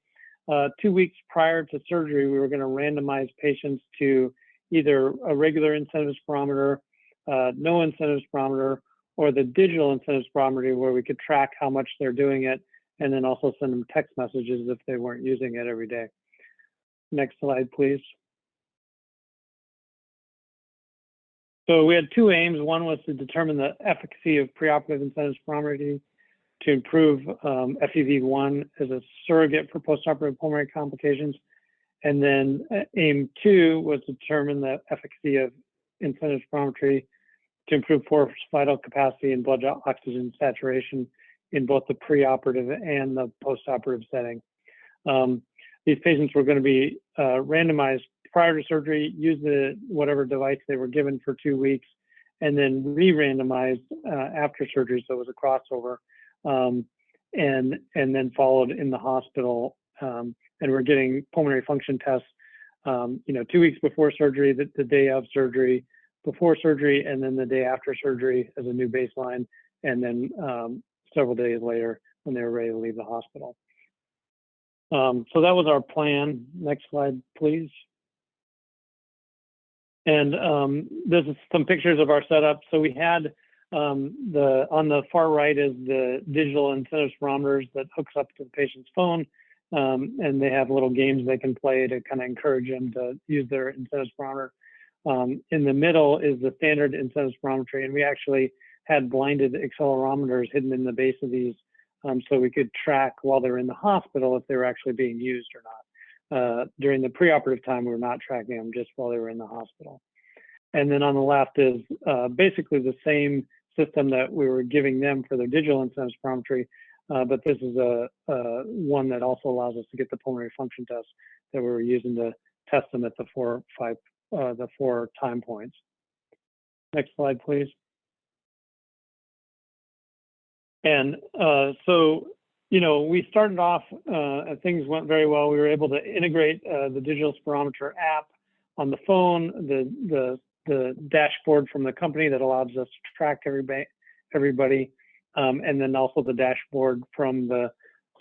2 weeks prior to surgery, we were going to randomize patients to either a regular incentive spirometer no incentive spirometer, or the digital incentive spirometry where we could track how much they're doing it and then also send them text messages if they weren't using it every day. Next slide, please. So we had two aims. One was to determine the efficacy of preoperative incentive spirometry to improve FEV1 as a surrogate for postoperative pulmonary complications. And then aim 2 was to determine the efficacy of incentive spirometry to improve forced vital capacity and blood oxygen saturation in both the preoperative and the postoperative setting. These patients were going to be randomized prior to surgery, use whatever device they were given for 2 weeks, and then re-randomized after surgery, so it was a crossover, and then followed in the hospital. And we're getting pulmonary function tests, 2 weeks before surgery, the day of surgery, before surgery, and then the day after surgery as a new baseline, and then several days later when they were ready to leave the hospital. So that was our plan. Next slide, please. And this is some pictures of our setup. So we had on the far right is the digital incentive spirometers that hooks up to the patient's phone, and they have little games they can play to kind of encourage them to use their incentive spirometer. In the middle is the standard incentive spirometry, and we actually had blinded accelerometers hidden in the base of these, so we could track while they were in the hospital if they were actually being used or not. During the preoperative time, we were not tracking them just while they were in the hospital. And then on the left is basically the same system that we were giving them for their digital incentive spirometry, but this is one that also allows us to get the pulmonary function test that we were using to test them at the four time points. Next slide, please. And so, we started off, things went very well. We were able to integrate the digital spirometer app on the phone, the dashboard from the company that allows us to track everybody, and then also the dashboard from the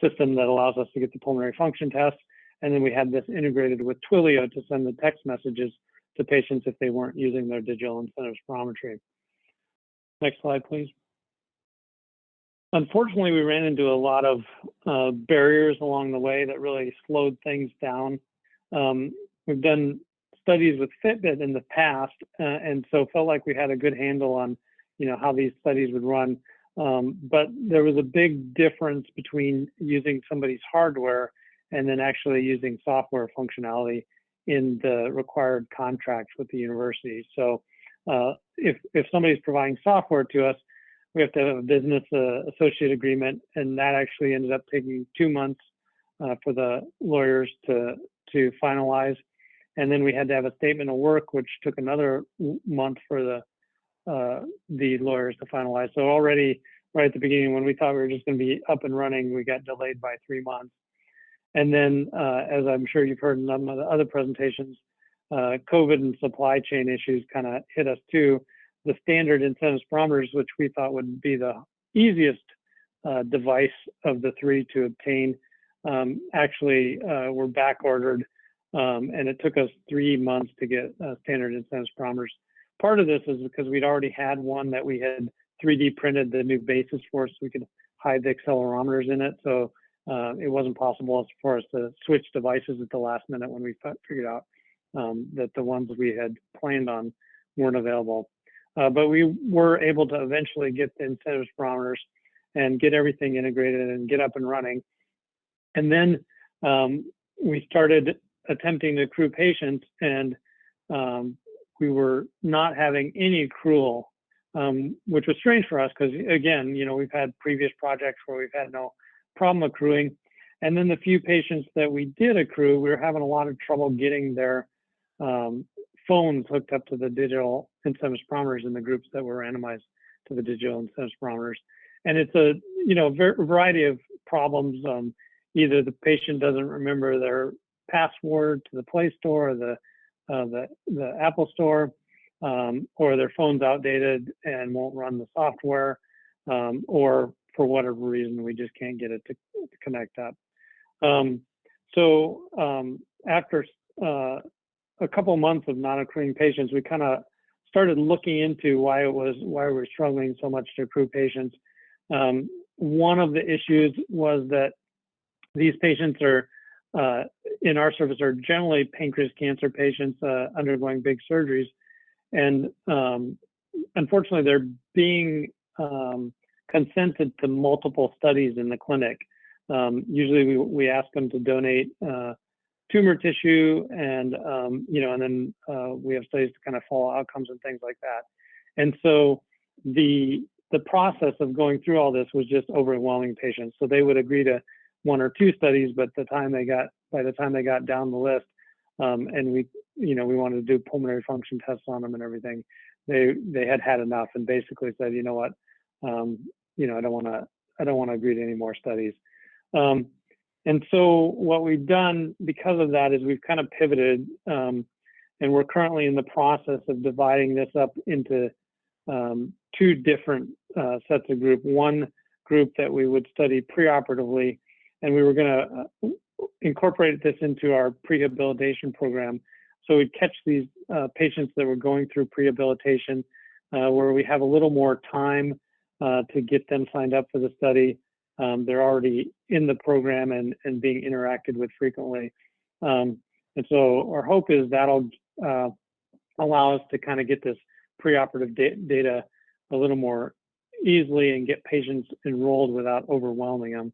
system that allows us to get the pulmonary function test. And then we had this integrated with Twilio to send the text messages to patients if they weren't using their digital incentive spirometry. Next slide, please. Unfortunately, we ran into a lot of barriers along the way that really slowed things down. We've done studies with Fitbit in the past, and so felt like we had a good handle on, how these studies would run. But there was a big difference between using somebody's hardware and then actually using software functionality in the required contracts with the university. So if somebody's providing software to us, we have to have a business associate agreement, and that actually ended up taking 2 months for the lawyers to finalize. And then we had to have a statement of work, which took another month for the lawyers to finalize. So already right at the beginning, when we thought we were just going to be up and running, we got delayed by 3 months. And then, as I'm sure you've heard in some of the other presentations, COVID and supply chain issues kind of hit us too. The standard incentive spirometers, which we thought would be the easiest device of the 3 to obtain, actually were back ordered, and it took us 3 months to get standard incentive spirometers. Part of this is because we'd already had one that we had 3D printed the new basis for, so we could hide the accelerometers in it. So it wasn't possible for us to switch devices at the last minute when we figured out that the ones we had planned on weren't available. But we were able to eventually get the incentive spirometers and get everything integrated and get up and running. And then we started attempting to accrue patients, and we were not having any accrual, which was strange for us because, again, we've had previous projects where we've had no problem accruing. And then the few patients that we did accrue, we were having a lot of trouble getting their phones hooked up to the digital incentive spirometers in the groups that were randomized to the digital incentive spirometers. And it's a variety of problems. Either the patient doesn't remember their password to the Play Store or the Apple Store, or their phone's outdated and won't run the software, or for whatever reason we just can't get it to connect up. So after a couple months of not accruing patients, we kind of started looking into why we're struggling so much to accrue patients. One of the issues was that these patients are in our service are generally pancreas cancer patients undergoing big surgeries, and unfortunately, they're being consented to multiple studies in the clinic. Usually, we ask them to donate tumor tissue, and and then we have studies to kind of follow outcomes and things like that. And so the process of going through all this was just overwhelming patients. So they would agree to 1 or 2 studies, but by the time they got down the list, and we wanted to do pulmonary function tests on them and everything, they had enough and basically said, you know what, I don't want to agree to any more studies. And so what we've done because of that is we've kind of pivoted, and we're currently in the process of dividing this up into 2 different sets of group. One group that we would study preoperatively, and we were going to incorporate this into our prehabilitation program. So we'd catch these patients that were going through prehabilitation, where we have a little more time to get them signed up for the study. They're already in the program and being interacted with frequently. And so our hope is that'll allow us to kind of get this preoperative data a little more easily and get patients enrolled without overwhelming them.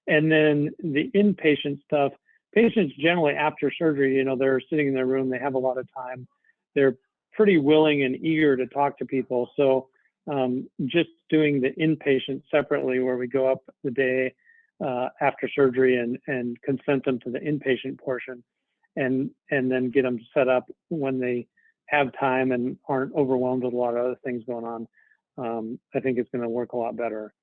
And then the inpatient stuff, patients generally after surgery, they're sitting in their room, they have a lot of time. They're pretty willing and eager to talk to people. So just doing the inpatient separately, where we go up the day after surgery and consent them to the inpatient portion, and then get them set up when they have time and aren't overwhelmed with a lot of other things going on. I think it's going to work a lot better.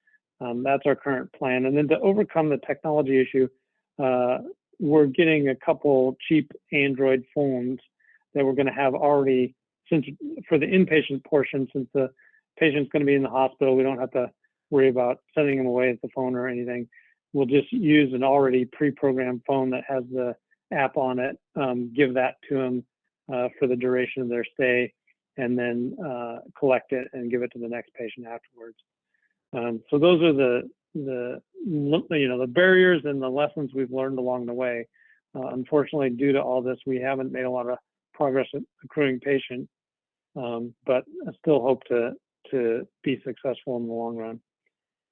That's our current plan. And then to overcome the technology issue, we're getting a couple cheap Android phones that we're going to have already, since for the inpatient portion, since the patient's going to be in the hospital, we don't have to worry about sending them away at the phone or anything. We'll just use an already pre-programmed phone that has the app on it, give that to them for the duration of their stay, and then collect it and give it to the next patient afterwards. So those are the barriers and the lessons we've learned along the way. Unfortunately, due to all this, we haven't made a lot of progress at accruing patients, but I still hope to be successful in the long run.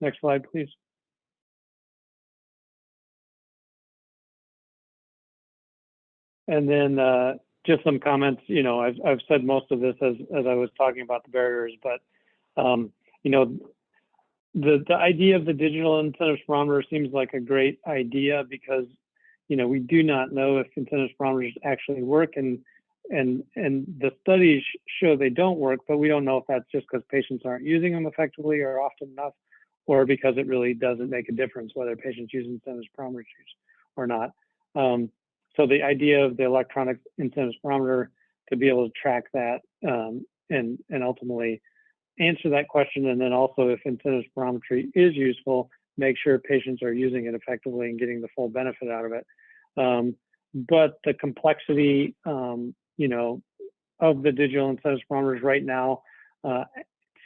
Next slide, please. And then just some comments. I've said most of this as I was talking about the barriers, but the idea of the digital incentive spirometer seems like a great idea because we do not know if incentive spirometers actually work, and the studies show they don't work, but we don't know if that's just because patients aren't using them effectively or often enough, or because it really doesn't make a difference whether patients use incentive spirometers or not. So the idea of the electronic incentive spirometer to be able to track that and ultimately answer that question, and then also if incentive spirometry is useful, make sure patients are using it effectively and getting the full benefit out of it. But the complexity, of the digital incentive spirometers right now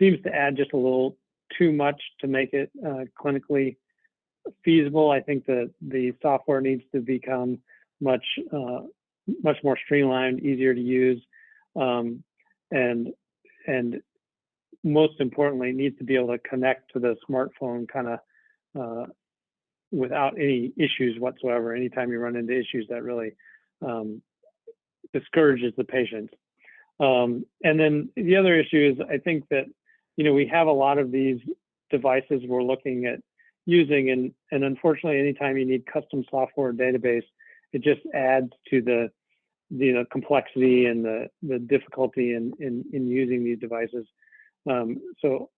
seems to add just a little too much to make it clinically feasible. I think that the software needs to become much more streamlined, easier to use, and most importantly, needs to be able to connect to the smartphone kind of without any issues whatsoever. Anytime you run into issues, that really discourages the patient. And then the other issue is, I think that we have a lot of these devices we're looking at using, and unfortunately, anytime you need custom software database, it just adds to the complexity and the difficulty in using these devices. So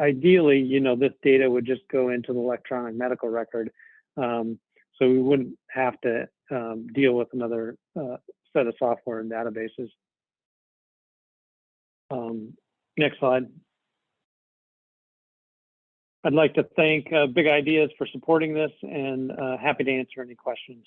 ideally, this data would just go into the electronic medical record, so we wouldn't have to deal with another set of software and databases. Next slide. I'd like to thank Big Ideas for supporting this, and happy to answer any questions.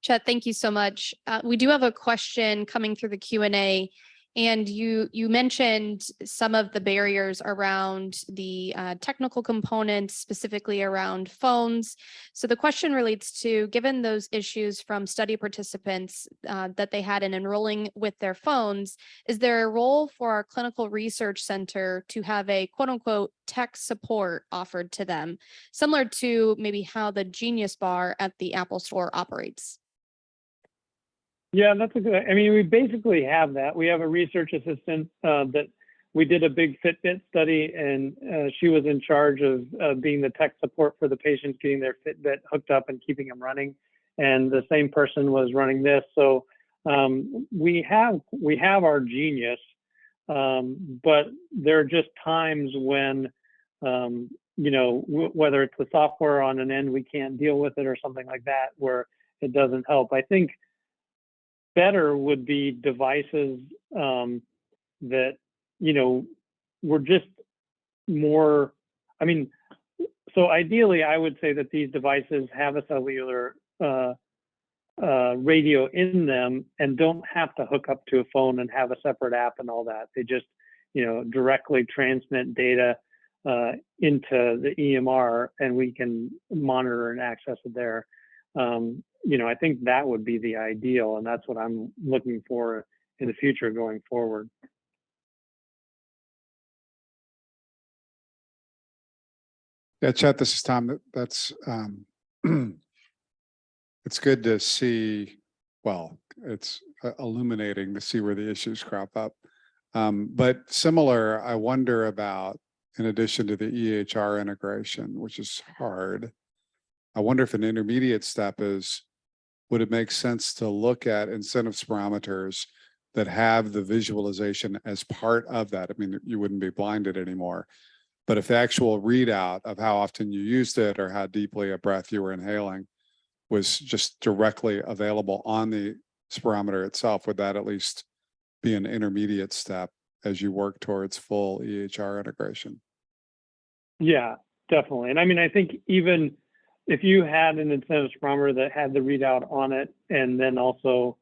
Chet, thank you so much. We do have a question coming through the Q&A. And you mentioned some of the barriers around the technical components, specifically around phones. So the question relates to, given those issues from study participants that they had in enrolling with their phones, is there a role for our clinical research center to have a quote unquote tech support offered to them, similar to maybe how the Genius Bar at the Apple Store operates? Yeah, that's a good, I mean, we basically have that. We have a research assistant that we did a big Fitbit study, and she was in charge of being the tech support for the patients, getting their Fitbit hooked up and keeping them running. And the same person was running this. So we have our Genius, but there are just times when, you know, whether it's the software on an end, we can't deal with it or something like that, where it doesn't help. I think better would be devices that, you know, were just more, I mean, so ideally I would say that these devices have a cellular radio in them and don't have to hook up to a phone and have a separate app and all that. They just, you know, directly transmit data into the EMR, and we can monitor and access it there. You know, I think that would be the ideal, and that's what I'm looking for in the future going forward. Yeah, Chet, this is Tom. That's it's good to see. Well, it's illuminating to see where the issues crop up. But similar, I wonder about, in addition to the EHR integration, which is hard, I wonder if an intermediate step is, would it make sense to look at incentive parameters that have the visualization as part of that? I mean, you wouldn't be blinded anymore, but if the actual readout of how often you used it or how deeply a breath you were inhaling was just directly available on the spirometer itself, would that at least be an intermediate step as you work towards full EHR integration? Yeah, definitely. And I mean, I think even if you had an incentive spirometer that had the readout on it, and then also,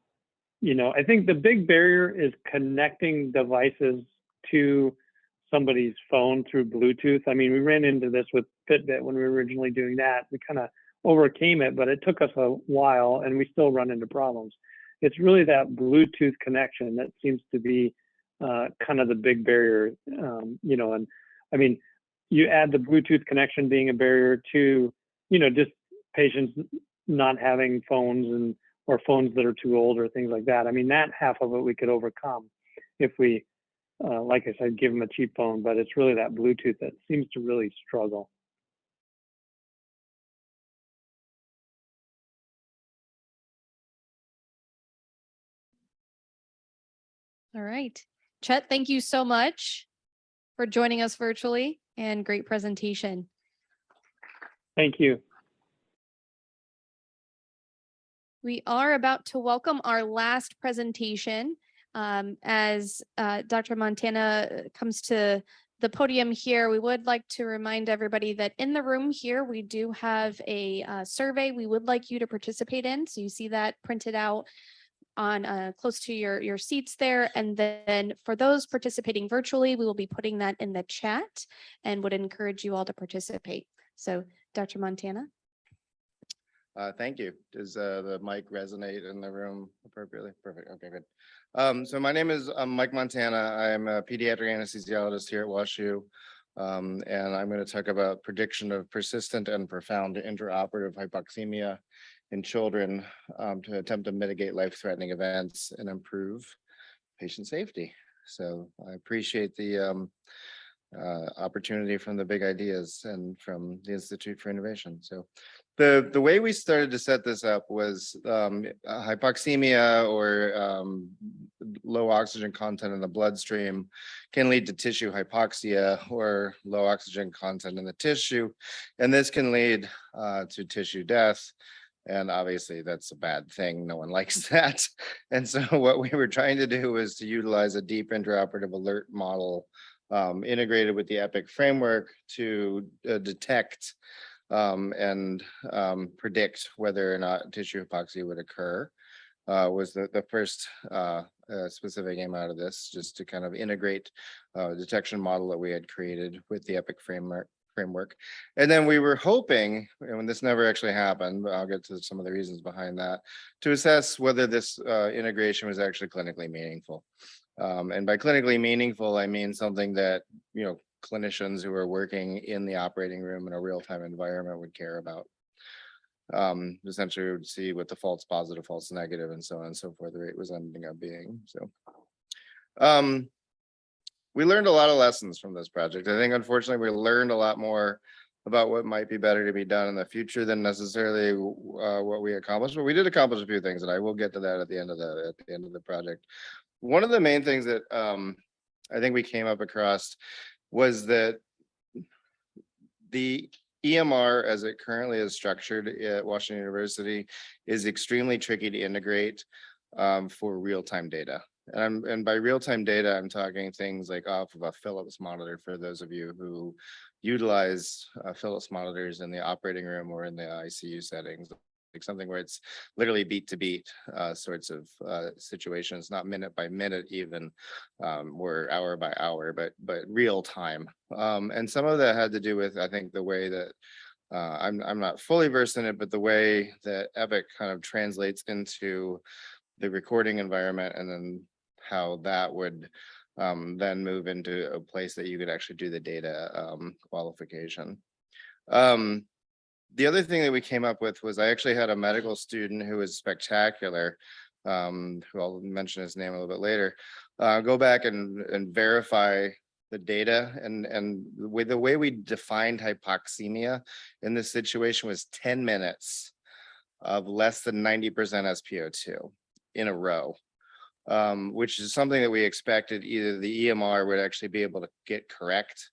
you know, I think the big barrier is connecting devices to somebody's phone through Bluetooth. I mean, we ran into this with Fitbit when we were originally doing that. We kind of overcame it, but it took us a while, and we still run into problems. It's really that Bluetooth connection that seems to be kind of the big barrier, you know. And I mean, you add the Bluetooth connection being a barrier to, you know, just patients not having phones, and or phones that are too old or things like that. I mean, that half of it we could overcome if we, like I said, give them a cheap phone, but it's really that Bluetooth that seems to really struggle. All right. Chet, thank you so much for joining us virtually, and great presentation. Thank you. We are about to welcome our last presentation. As Dr. Montana comes to the podium here, we would like to remind everybody that in the room here, we do have a survey we would like you to participate in. So you see that printed out on close to your seats there. And then for those participating virtually, we will be putting that in the chat and would encourage you all to participate. So Dr. Montana. Thank you. Does the mic resonate in the room appropriately? Perfect. Okay, good. So my name is Mike Montana. I'm a pediatric anesthesiologist here at WashU. And I'm going to talk about prediction of persistent and profound intraoperative hypoxemia in children to attempt to mitigate life-threatening events and improve patient safety. So I appreciate the opportunity from the Big Ideas and from the Institute for Innovation. So the way we started to set this up was hypoxemia, or low oxygen content in the bloodstream, can lead to tissue hypoxia or low oxygen content in the tissue. And this can lead to tissue death. And obviously that's a bad thing. No one likes that. And so what we were trying to do was to utilize a deep intraoperative alert model integrated with the EPIC framework to detect and predict whether or not tissue hypoxia would occur. Was the first specific aim out of this, just to kind of integrate detection model that we had created with the EPIC framework. And then we were hoping, and this never actually happened, but I'll get to some of the reasons behind that, to assess whether this integration was actually clinically meaningful. And by clinically meaningful, I mean something that, clinicians who are working in the operating room in a real-time environment would care about. Essentially we would see what the false positive, false negative, and so on and so forth, the rate was ending up being. So we learned a lot of lessons from this project. I think unfortunately we learned a lot more about what might be better to be done in the future than necessarily what we accomplished, but we did accomplish a few things, and I will get to that at the end of the project. One of the main things that I think we came up across was that the EMR, as it currently is structured at Washington University, is extremely tricky to integrate for real-time data. And by real-time data, I'm talking things like off of a Philips monitor, for those of you who utilize Philips monitors in the operating room or in the ICU settings, like something where it's literally beat to beat sorts of situations, not minute by minute even, or hour by hour, but real time. And some of that had to do with, I think, the way that I'm not fully versed in it, but the way that Epic kind of translates into the recording environment, and then how that would then move into a place that you could actually do the data qualification. The other thing that we came up with was, I actually had a medical student who was spectacular, who I'll mention his name a little bit later, go back and verify the data, and with the way we defined hypoxemia in this situation was 10 minutes of less than 90% SpO2 in a row, which is something that we expected either the EMR would actually be able to get correct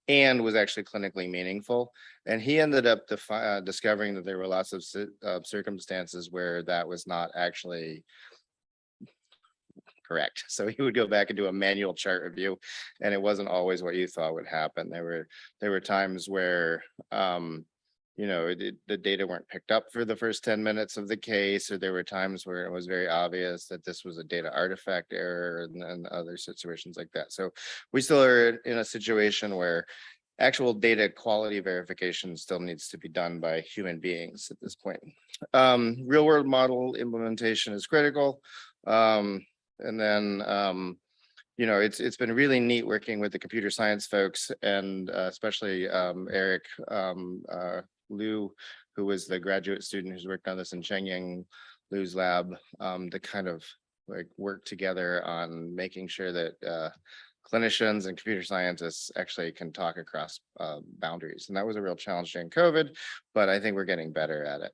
and was actually clinically meaningful. And he ended up discovering that there were lots of circumstances where that was not actually correct. So he would go back and do a manual chart review, and it wasn't always what you thought would happen. There were times where the data weren't picked up for the first 10 minutes of the case, or there were times where it was very obvious that this was a data artifact error, and other situations like that. So we still are in a situation where actual data quality verification still needs to be done by human beings at this point. Real world model implementation is critical. And then it's been really neat working with the computer science folks, and especially Eric Liu, who was the graduate student who's worked on this in Chengyang Liu's lab, to kind of like work together on making sure that clinicians and computer scientists actually can talk across boundaries. And that was a real challenge during COVID, but I think we're getting better at it.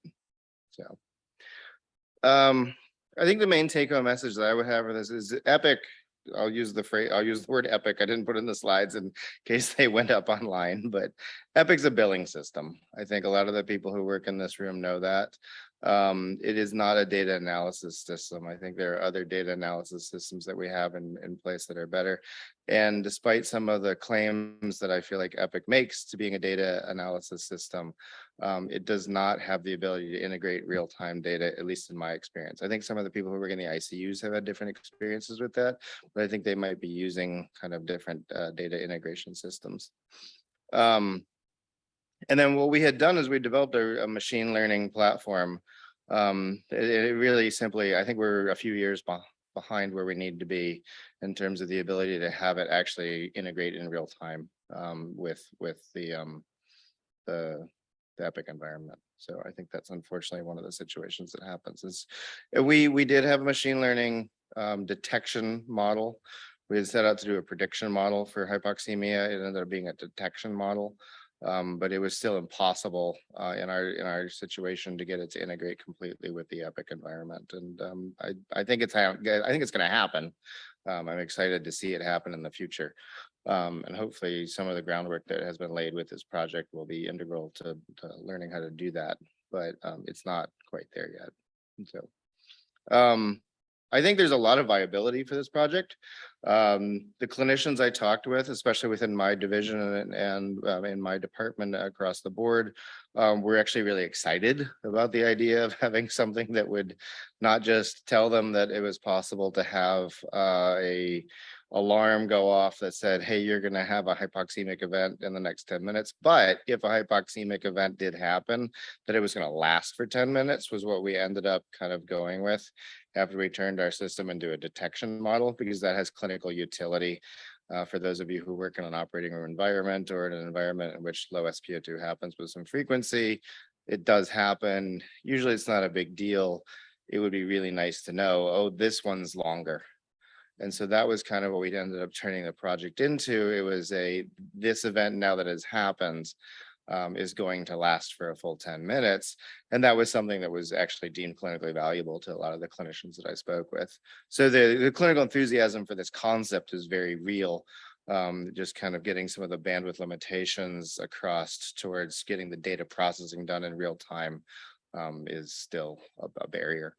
So I think the main take home message that I would have for this is Epic. I'll use the word Epic. I didn't put in the slides in case they went up online, but Epic's a billing system. I think a lot of the people who work in this room know that. It is not a data analysis system. I think there are other data analysis systems that we have in place that are better. And despite some of the claims that I feel like Epic makes to being a data analysis system, it does not have the ability to integrate real-time data, at least in my experience. I think some of the people who work in the ICUs have had different experiences with that, but I think they might be using kind of different data integration systems. And then what we had done is we developed a machine learning platform. It really simply, I think we're a few years behind where we need to be in terms of the ability to have it actually integrate in real time with the Epic environment. So I think that's unfortunately one of the situations that happens. Is we did have a machine learning detection model. We had set out to do a prediction model for hypoxemia. It ended up being a detection model. But it was still impossible in our situation to get it to integrate completely with the Epic environment. And I think it's going to happen. I'm excited to see it happen in the future. And hopefully some of the groundwork that has been laid with this project will be integral to learning how to do that. But it's not quite there yet. So I think there's a lot of viability for this project. The clinicians I talked with, especially within my division and in my department across the board, were actually really excited about the idea of having something that would not just tell them that it was possible to have a alarm go off that said, hey, you're going to have a hypoxemic event in the next 10 minutes. But if a hypoxemic event did happen, that it was going to last for 10 minutes was what we ended up kind of going with after we turned our system into a detection model, because that has clinical utility. For those of you who work in an operating room environment or in an environment in which low SpO2 happens with some frequency, it does happen. Usually it's not a big deal. It would be really nice to know, oh, this one's longer. And so that was kind of what we ended up turning the project into. It was this event now that has happened is going to last for a full 10 minutes. And that was something that was actually deemed clinically valuable to a lot of the clinicians that I spoke with. So the clinical enthusiasm for this concept is very real. Just kind of getting some of the bandwidth limitations across towards getting the data processing done in real time is still a barrier.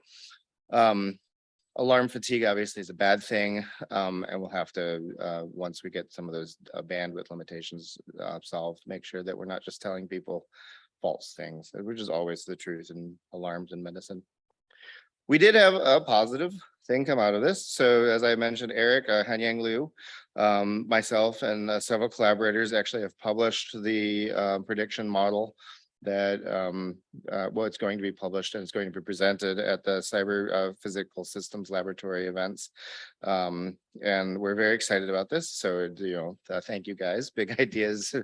Alarm fatigue obviously is a bad thing, and we'll have to, once we get some of those bandwidth limitations solved, make sure that we're not just telling people false things, which is always the truth in alarms in medicine. We did have a positive thing come out of this. So as I mentioned, Eric, Hanyang Liu, myself and several collaborators actually have published the prediction model that well, it's going to be published and it's going to be presented at the Cyber Physical Systems Laboratory events. And we're very excited about this. So, thank you guys. Big Ideas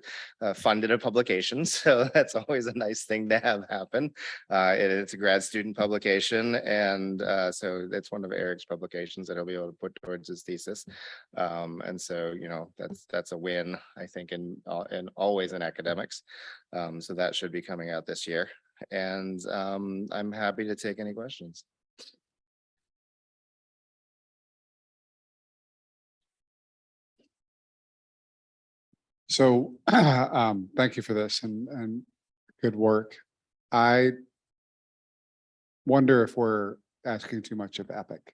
funded a publication. So that's always a nice thing to have happen. It's a grad student publication. And so it's one of Eric's publications that he'll be able to put towards his thesis. And so, that's a win, I think, in always in academics. So that should be coming out this year. And I'm happy to take any questions. So thank you for this and good work. I wonder if we're asking too much of Epic.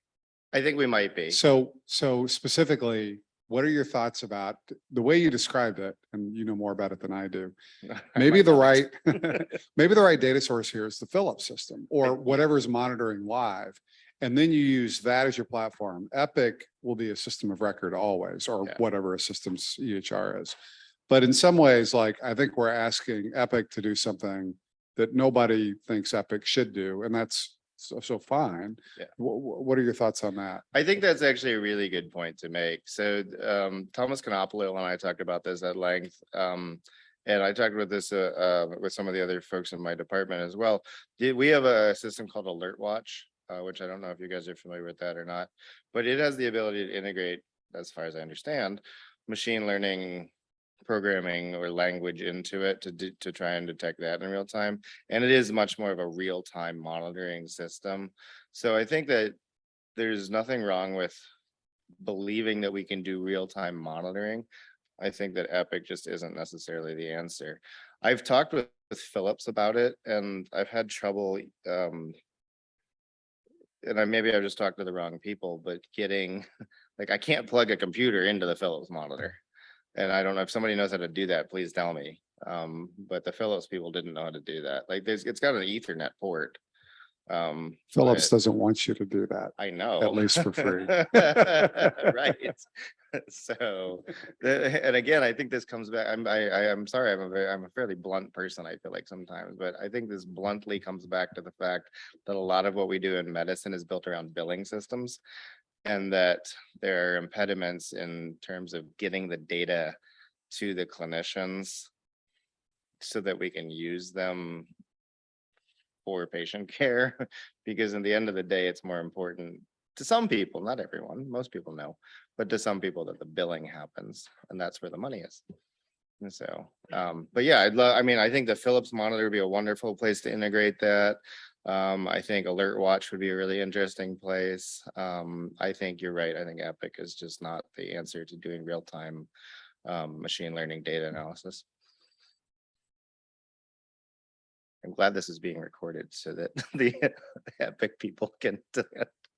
I think we might be. So specifically, what are your thoughts about the way you described it? And you know more about it than I do. Maybe the right, maybe the right data source here is the Philips system or whatever is monitoring live. And then you use that as your platform. Epic will be a system of record always, or whatever a system's EHR is. But in some ways, like I think we're asking Epic to do something that nobody thinks Epic should do, and that's so fine. Yeah. What are your thoughts on that? I think that's actually a really good point to make. So Thomas Canopolo and I talked about this at length. And I talked about this with some of the other folks in my department as well. We have a system called Alert Watch, which I don't know if you guys are familiar with that or not, but it has the ability to integrate, as far as I understand, machine learning programming or language into it to try and detect that in real time. And it is much more of a real-time monitoring system. So I think that there's nothing wrong with believing that we can do real-time monitoring. I think that Epic just isn't necessarily the answer. I've talked with Philips about it, and I've had trouble, and maybe I've just talked to the wrong people, but getting, like, I can't plug a computer into the Philips monitor. And I don't know if somebody knows how to do that, please tell me. But the Philips people didn't know how to do that. Like it's got an Ethernet port. Philips doesn't want you to do that. I know. At least for free. Right. So, and again, I think this comes back. I'm sorry, I'm a fairly blunt person, I feel like sometimes, but I think this bluntly comes back to the fact that a lot of what we do in medicine is built around billing systems. And that there are impediments in terms of getting the data to the clinicians so that we can use them for patient care. Because in the end of the day, it's more important to some people, not everyone, most people know, but to some people that the billing happens and that's where the money is. And so, but yeah, I think the Philips monitor would be a wonderful place to integrate that. I think Alert Watch would be a really interesting place. I think you're right. I think Epic is just not the answer to doing real-time machine learning data analysis. I'm glad this is being recorded so that the Epic people can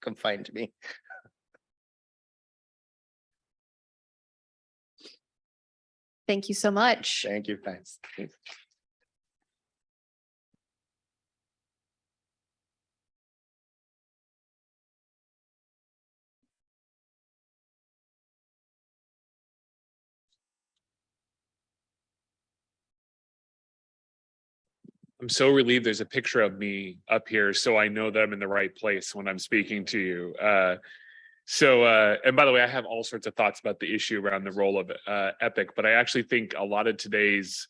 confined to me. Thank you so much. Thank you. Thanks. I'm so relieved there's a picture of me up here, so I know that I'm in the right place when I'm speaking to you. And by the way, I have all sorts of thoughts about the issue around the role of Epic, but I actually think a lot of today's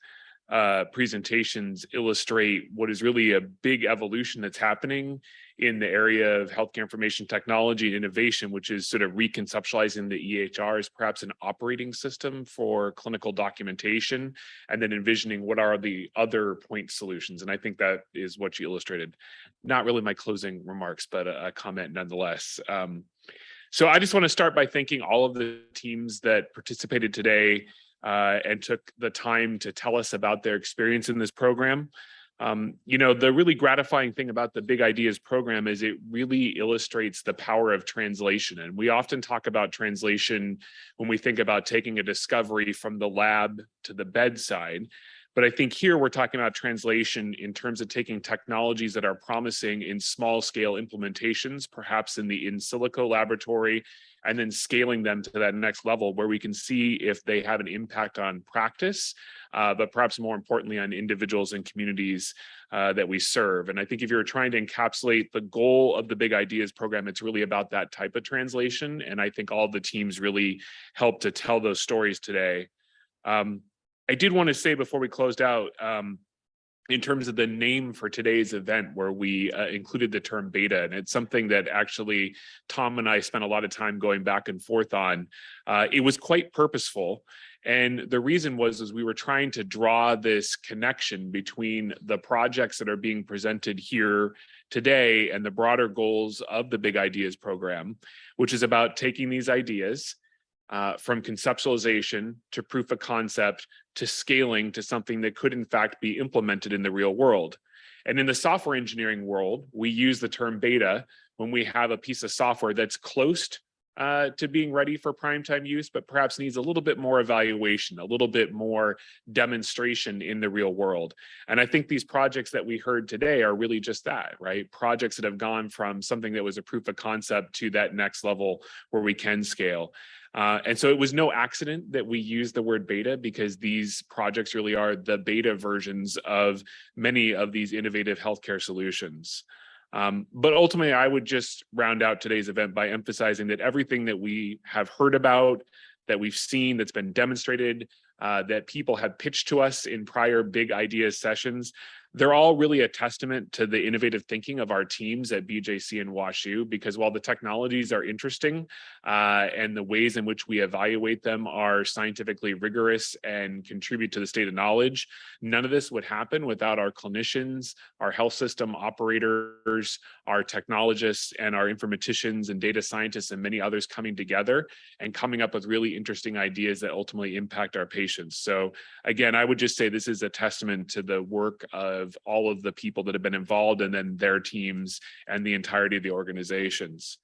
presentations illustrate what is really a big evolution that's happening in the area of healthcare information technology and innovation, which is sort of reconceptualizing the EHR as perhaps an operating system for clinical documentation, and then envisioning what are the other point solutions. And I think that is what you illustrated. Not really my closing remarks, but a comment nonetheless. So I just want to start by thanking all of the teams that participated today and took the time to tell us about their experience in this program. The really gratifying thing about the Big Ideas program is it really illustrates the power of translation. And we often talk about translation when we think about taking a discovery from the lab to the bedside. But I think here we're talking about translation in terms of taking technologies that are promising in small scale implementations, perhaps in the in silico laboratory, and then scaling them to that next level where we can see if they have an impact on practice, but perhaps more importantly on individuals and communities that we serve. And I think if you're trying to encapsulate the goal of the Big Ideas program, it's really about that type of translation. And I think all the teams really helped to tell those stories today. I did want to say before we closed out, in terms of the name for today's event, where we included the term beta, and it's something that actually Tom and I spent a lot of time going back and forth on. It was quite purposeful. And the reason was we were trying to draw this connection between the projects that are being presented here today and the broader goals of the Big Ideas program, which is about taking these ideas from conceptualization to proof of concept to scaling to something that could in fact be implemented in the real world. And in the software engineering world, we use the term beta when we have a piece of software that's close to being ready for primetime use, but perhaps needs a little bit more evaluation, a little bit more demonstration in the real world. And I think these projects that we heard today are really just that, right? Projects that have gone from something that was a proof of concept to that next level where we can scale. And so it was no accident that we used the word beta, because these projects really are the beta versions of many of these innovative healthcare solutions. But ultimately, I would just round out today's event by emphasizing that everything that we have heard about, that we've seen, that's been demonstrated, that people have pitched to us in prior Big Ideas sessions, they're all really a testament to the innovative thinking of our teams at BJC and WashU, because while the technologies are interesting and the ways in which we evaluate them are scientifically rigorous and contribute to the state of knowledge, none of this would happen without our clinicians, our health system operators, our technologists, and our informaticians and data scientists and many others coming together and coming up with really interesting ideas that ultimately impact our patients. So again, I would just say this is a testament to the work of all of the people that have been involved, and then their teams and the entirety of the organizations.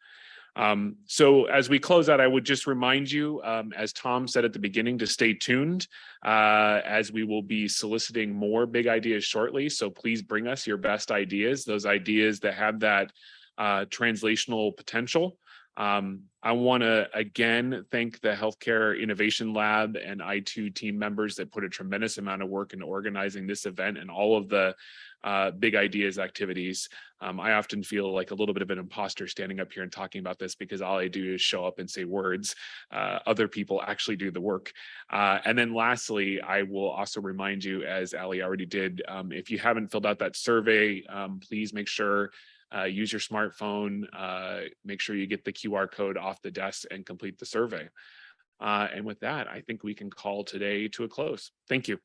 So as we close out, I would just remind you, as Tom said at the beginning, to stay tuned as we will be soliciting more Big Ideas shortly. So please bring us your best ideas, those ideas that have that translational potential. I want to again thank the Healthcare Innovation Lab and I2 team members that put a tremendous amount of work into organizing this event and all of the Big Ideas activities. I often feel like a little bit of an imposter standing up here and talking about this, because all I do is show up and say words. Other people actually do the work. And then lastly, I will also remind you, as Ali already did, if you haven't filled out that survey, please make sure use your smartphone, make sure you get the QR code off the desk and complete the survey. And with that, I think we can call today to a close. Thank you.